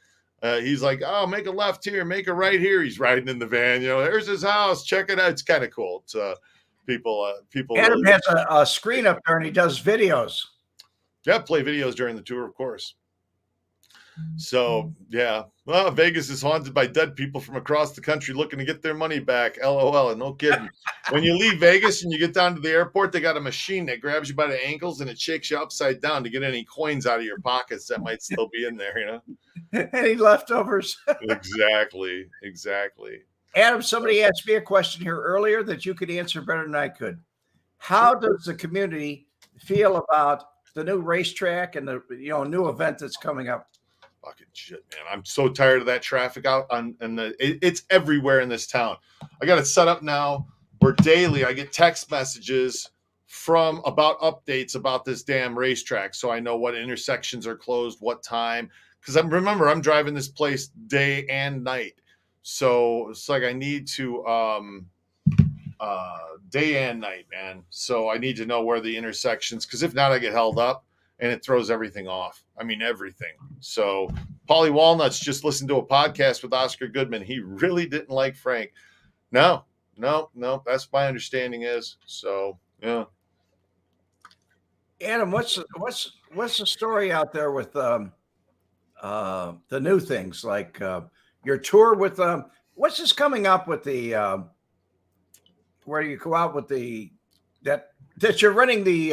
he's like, "Oh, make a left here, make a right here." He's riding in the van. There's his house. Check it out. It's kind of cool. It's people. Adam has a screen up there and he does videos. Yeah, play videos during the tour, of course. So yeah, well, Vegas is haunted by dead people from across the country looking to get their money back. LOL. And no kidding. When you leave Vegas and you get down to the airport, they got a machine that grabs you by the ankles and it shakes you upside down to get any coins out of your pockets that might still be in there. Any leftovers? Exactly. Adam, somebody asked me a question here earlier that you could answer better than I could. How does the community feel about the new racetrack and the new event that's coming up? Fucking shit, man. I'm so tired of that traffic out it's everywhere in this town. I got it set up now where daily I get text messages about updates about this damn racetrack. So I know what intersections are closed, what time. Because I'm driving this place day and night. So it's like I need to day and night, man. So I need to know where the intersections, because if not, I get held up and it throws everything off. I mean, everything. So Paulie Walnuts just listened to a podcast with Oscar Goodman. He really didn't like Frank. No. That's my understanding is. So yeah. Adam, what's the story out there with the new things like your tour with what's this coming up with the where you go out with that you're running the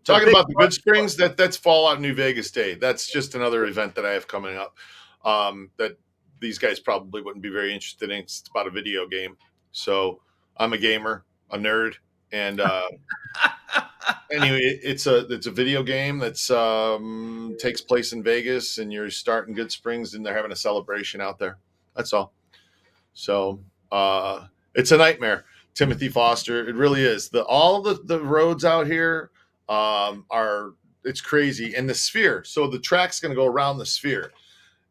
talking about the Good Springs, that's Fallout New Vegas Day. That's just another event that I have coming up that these guys probably wouldn't be very interested in. It's about a video game. So I'm a gamer, a nerd, and anyway, it's a video game that's takes place in Vegas, and you're starting Good Springs, and they're having a celebration out there. That's all. So it's a nightmare. Timothy Foster. It really is. All the roads out here are, it's crazy. And the Sphere. So the track's going to go around the Sphere.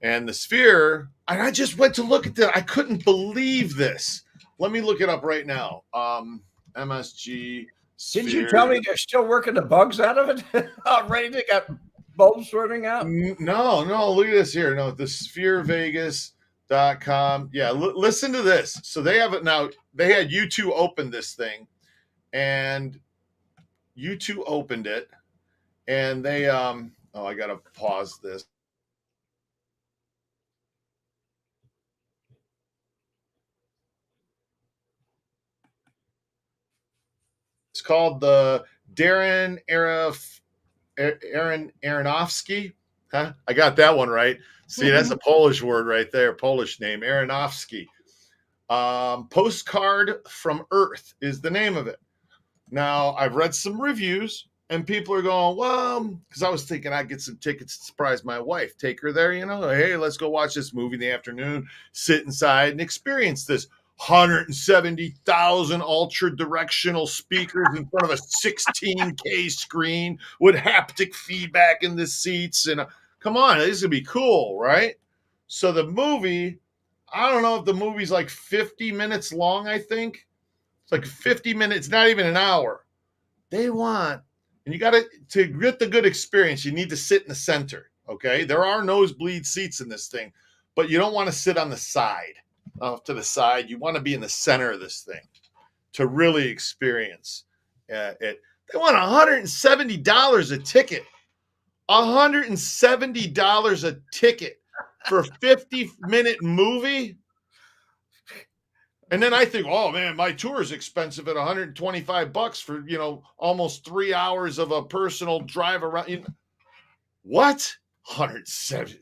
And the Sphere, and I just went to look at that. I couldn't believe this. Let me look it up right now. MSG Sphere. Didn't you tell me they're still working the bugs out of it? Already they got bulbs running out? No, look at this here. No, the spherevegas.com. Yeah, listen to this. So they have it now. They had U2 open this thing, and U2 opened it, and they I gotta pause this. It's called the Darren Aronofsky. Huh? I got that one right. See, that's a Polish word right there. Polish name, Aronofsky. Postcard from Earth is the name of it. Now, I've read some reviews, and people are going, well, because I was thinking I'd get some tickets to surprise my wife, take her there, hey, let's go watch this movie in the afternoon, sit inside and experience this 170,000 ultra directional speakers in front of a 16K screen with haptic feedback in the seats. And come on, this is going to be cool, right? So the movie, I don't know if the movie's like 50 minutes long, I think. It's like 50 minutes, not even an hour. They want, and you got to get the good experience, you need to sit in the center, okay? There are nosebleed seats in this thing, but you don't want to sit on the side, off to the side. You want to be in the center of this thing to really experience it. They want $170 a ticket. $170 a ticket for a 50-minute movie. And then I think, oh man, my tour is expensive at $125 for, almost 3 hours of a personal drive around. What? 170.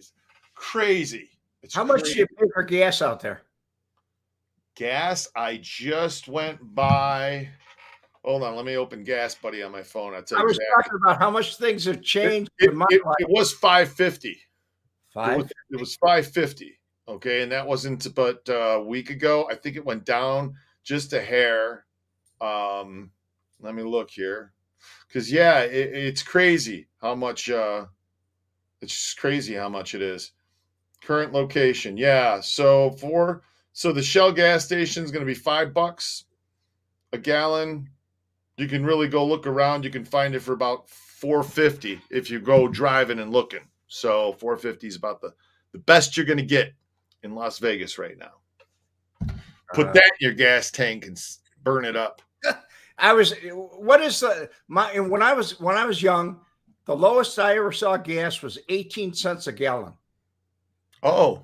Crazy. It's How much do you pay for gas out there? Gas, I just went by. Hold on, let me open Gas Buddy on my phone. I'll tell you. I was talking about how much things have changed. It was $5.50. $5.50. It was $5.50. Okay, and that wasn't but a week ago. I think it went down just a hair. Let me look here, because it's crazy how much. It's just crazy how much it is. Current location, yeah. So the Shell gas station is going to be $5 a gallon. You can really go look around. You can find it for about $4.50 if you go driving and looking. So $4.50 is about the best you're going to get in Las Vegas right now. Put that in your gas tank and burn it up. When I was young, the lowest I ever saw gas was 18 cents a gallon. Oh.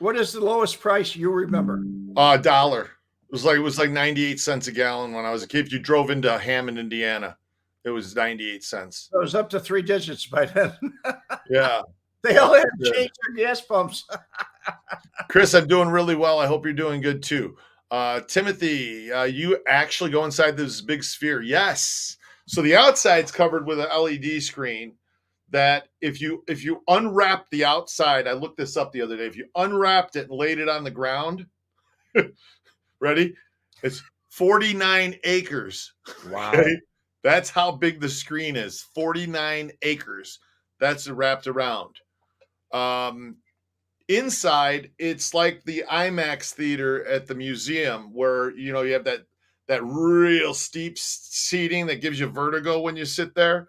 What is the lowest price you remember? $1. It was like 98 cents a gallon when I was a kid. If you drove into Hammond, Indiana, it was 98 cents. It was up to 3 digits by then. Yeah. They all had to change their gas pumps. Chris, I'm doing really well. I hope you're doing good too. Timothy, you actually go inside this big sphere. Yes. So the outside's covered with an LED screen that if you unwrap the outside, I looked this up the other day. If you unwrapped it and laid it on the ground, ready? It's 49 acres. Wow. Okay? That's how big the screen is. 49 acres. That's wrapped around. Inside, it's like the IMAX theater at the museum where, you have that real steep seating that gives you vertigo when you sit there.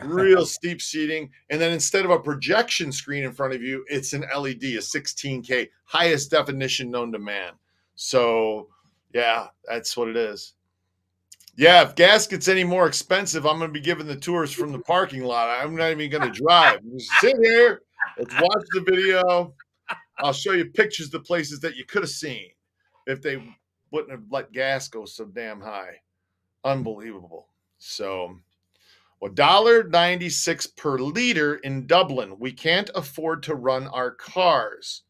Real steep seating. And then instead of a projection screen in front of you, it's an LED, a 16K, highest definition known to man. So, yeah, that's what it is. Yeah, if gas gets any more expensive, I'm going to be giving the tours from the parking lot. I'm not even going to drive. Just sit here. Let's watch the video. I'll show you pictures of the places that you could have seen if they wouldn't have let gas go so damn high. Unbelievable. So, $1.96 per liter in Dublin. We can't afford to run our cars.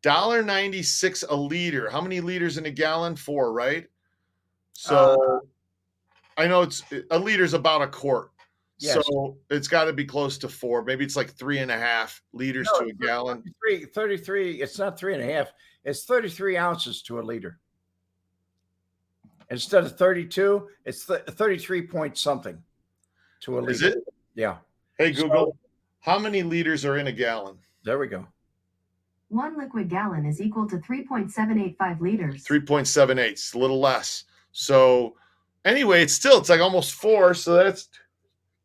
$1.96 a liter. How many liters in a gallon? 4, right? So I know a liter's about a quart. Yes. So it's got to be close to 4. Maybe it's like 3.5 liters to a gallon. 33. It's not 3.5. It's 33 ounces to a liter. Instead of 32, it's 33 point something to a Is liter. it? Yeah. Hey, So Google, how many liters are in a gallon? there we go. 1 liquid gallon is equal to 3.785 liters. 3.78, it's a little less. So anyway, it's like almost 4. So that's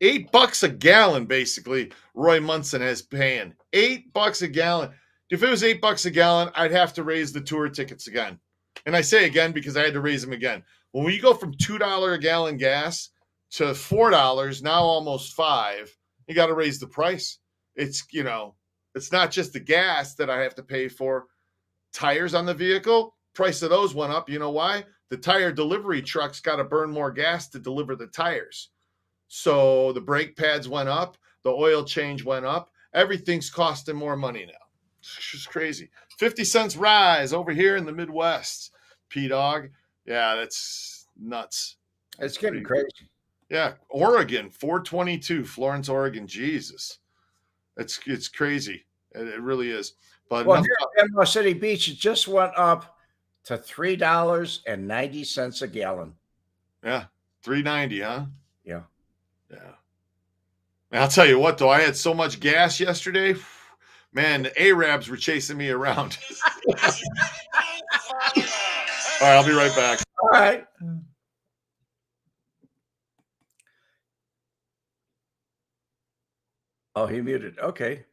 $8 a gallon, basically. Roy Munson has paying $8 a gallon. If it was $8 a gallon, I'd have to raise the tour tickets again. And I say again because I had to raise them again. When we go from $2 a gallon gas to $4, now almost $5, you got to raise the price. It's, it's not just the gas that I have to pay for. Tires on the vehicle, price of those went up. You know why? The tire delivery trucks got to burn more gas to deliver the tires. So the brake pads went up, the oil change went up. Everything's costing more money now. It's just crazy. 50 cents rise over here in the Midwest. P-Dog. Yeah, that's nuts. It's getting crazy. Yeah, Oregon, 422, Florence, Oregon. Jesus. It's crazy. It really is. But well, here at Panama City Beach, it just went up to $3.90 a gallon. Yeah, $3.90, huh? Yeah. Yeah. And I'll tell you what, though, I had so much gas yesterday. Man, the Arabs were chasing me around. All right, I'll be right back. All right. Oh, he muted. Okay.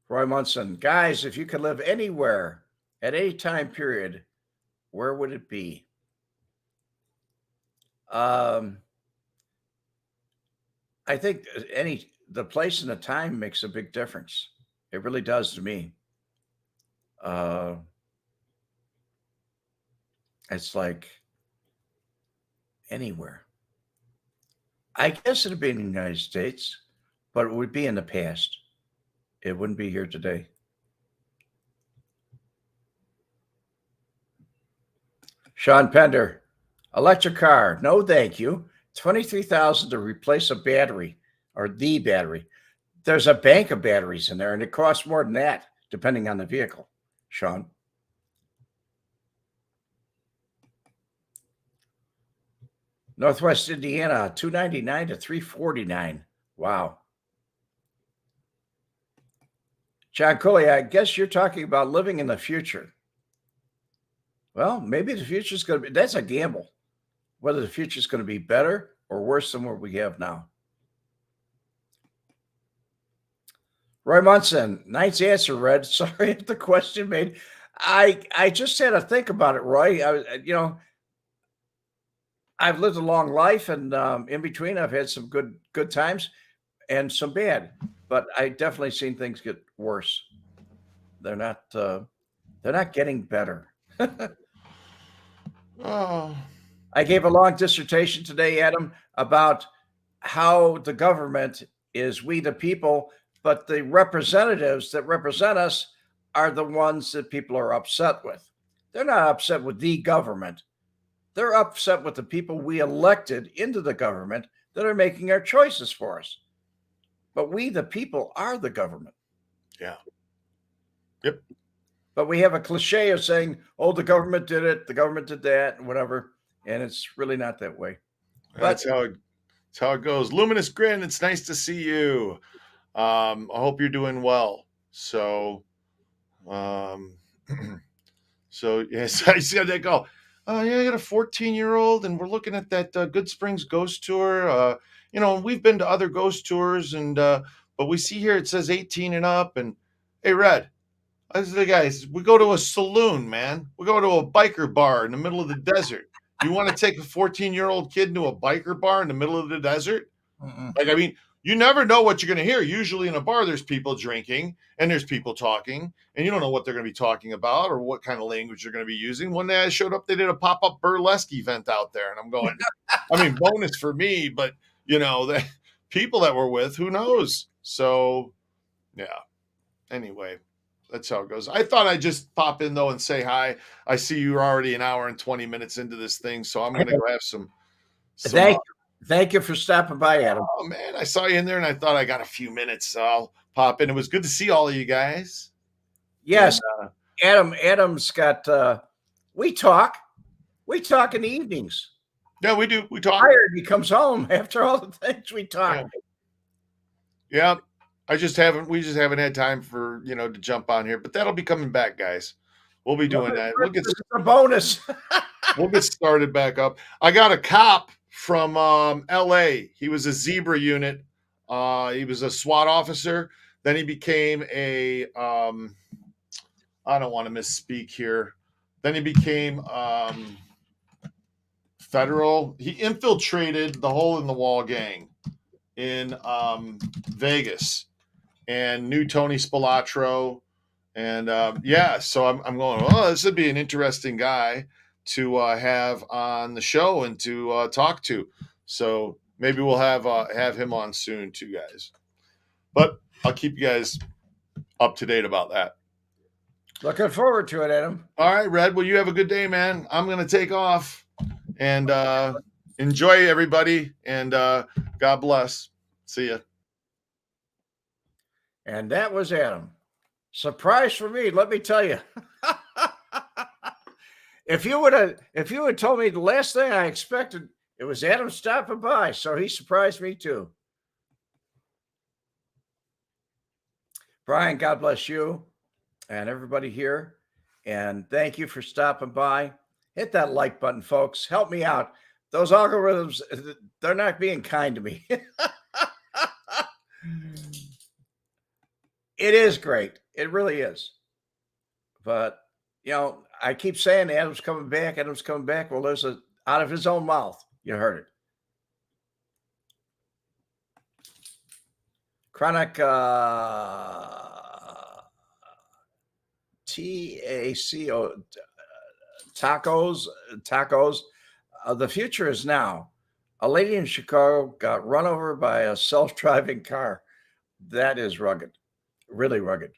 Roy Munson, guys, if you could live anywhere at any time period, where would it be? I think the place and the time makes a big difference. It really does to me. It's like anywhere. I guess it'd be in the United States, but it would be in the past. It wouldn't be here today. Sean Pender, electric car, no thank you. $23,000 to replace a battery or the battery. There's a bank of batteries in there, and it costs more than that, depending on the vehicle. Sean. Northwest Indiana, $299 to $349. Wow. John Coley, I guess you're talking about living in the future. Well, maybe the future is going to be, that's a gamble, whether the future is going to be better or worse than what we have now. Roy Munson, nice answer, Red. Sorry if the question made. I just had to think about it, Roy. I've lived a long life, and in between, I've had some good times and some bad. But I definitely seen things get worse. They're not getting better. Oh. I gave a long dissertation today, Adam, about how the government is we the people, but the representatives that represent us are the ones that people are upset with. They're not upset with the government. They're upset with the people we elected into the government that are making our choices for us. But we, the people, are the government. Yeah. Yep. But we have a cliche of saying, oh, the government did it, the government did that, and whatever. And it's really not that way. That's how it goes. Luminous Grin, it's nice to see you. I hope you're doing well. So, yes, I see how they go. Yeah, I got a 14-year-old, and we're looking at that Good Springs Ghost Tour. We've been to other ghost tours, and but we see here it says 18 and up. And hey, Red, I said, guys, we go to a saloon, man. We go to a biker bar in the middle of the desert. You want to take a 14-year-old kid into a biker bar in the middle of the desert? Like, I mean, you never know what you're going to hear. Usually in a bar, there's people drinking and there's people talking, and you don't know what they're going to be talking about or what kind of language they're going to be using. One day I showed up, they did a pop-up burlesque event out there, and I'm going, I mean, bonus for me, but, the people that we're with, who knows? So, yeah. Anyway, that's how it goes. I thought I'd just pop in, though, and say hi. I see you're already an hour and 20 minutes into this thing, so I'm going to go have some Thank you for stopping by, Adam. Oh, man, I saw you in there, and I thought I got a few minutes, so I'll pop in. It was good to see all of you guys. Yes, And, Adam's got. We talk in the evenings. yeah, we do. We talk. Tired, he comes home after all the things we talk. Yeah. Yeah, we just haven't had time for, to jump on here, but that'll be coming back, guys. We'll be doing that. This is a bonus. We'll get started back up. I got a cop from LA. He was a zebra unit. He was a SWAT officer. Then he became a I don't want to misspeak here. Then he became federal. He infiltrated the Hole in the Wall gang in Vegas and knew Tony Spilotro. And so I'm going, oh, this would be an interesting guy to have on the show and to talk to. So maybe we'll have him on soon too, guys. But I'll keep you guys up to date about that. Looking forward to it, Adam. All right, Red. Well, you have a good day, man. I'm going to take off and enjoy everybody. And God bless. See ya. And that was Adam. Surprise for me, let me tell you. If you would told me the last thing I expected, it was Adam stopping by, so he surprised me too. Brian, God bless you and everybody here, and thank you for stopping by. Hit that like button, folks. Help me out. Those algorithms, they're not being kind to me. It is great. It really is. But, I keep saying Adam's coming back. Adam's coming back. Well, there's out of his own mouth. You heard it. Chronic TACO tacos. The future is now. A lady in Chicago got run over by a self-driving car. That is rugged. Really rugged.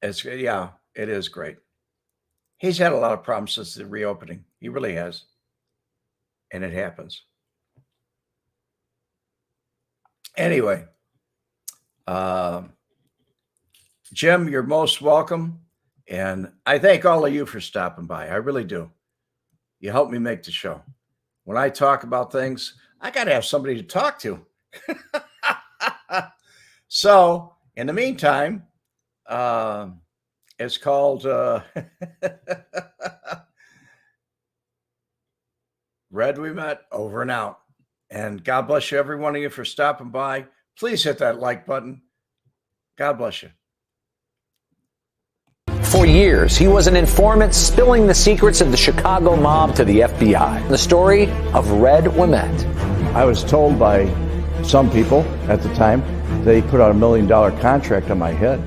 It is great. He's had a lot of problems since the reopening. He really has. And it happens. Anyway, Jim, you're most welcome. And I thank all of you for stopping by. I really do. You help me make the show. When I talk about things, I got to have somebody to talk to. So, in the meantime, it's called Red Wemette, over and out. And God bless you, every one of you, for stopping by. Please hit that like button. God bless you. For years, he was an informant spilling the secrets of the Chicago mob to the FBI. The story of Red Wemette. I was told by some people at the time they put out $1 million contract on my head.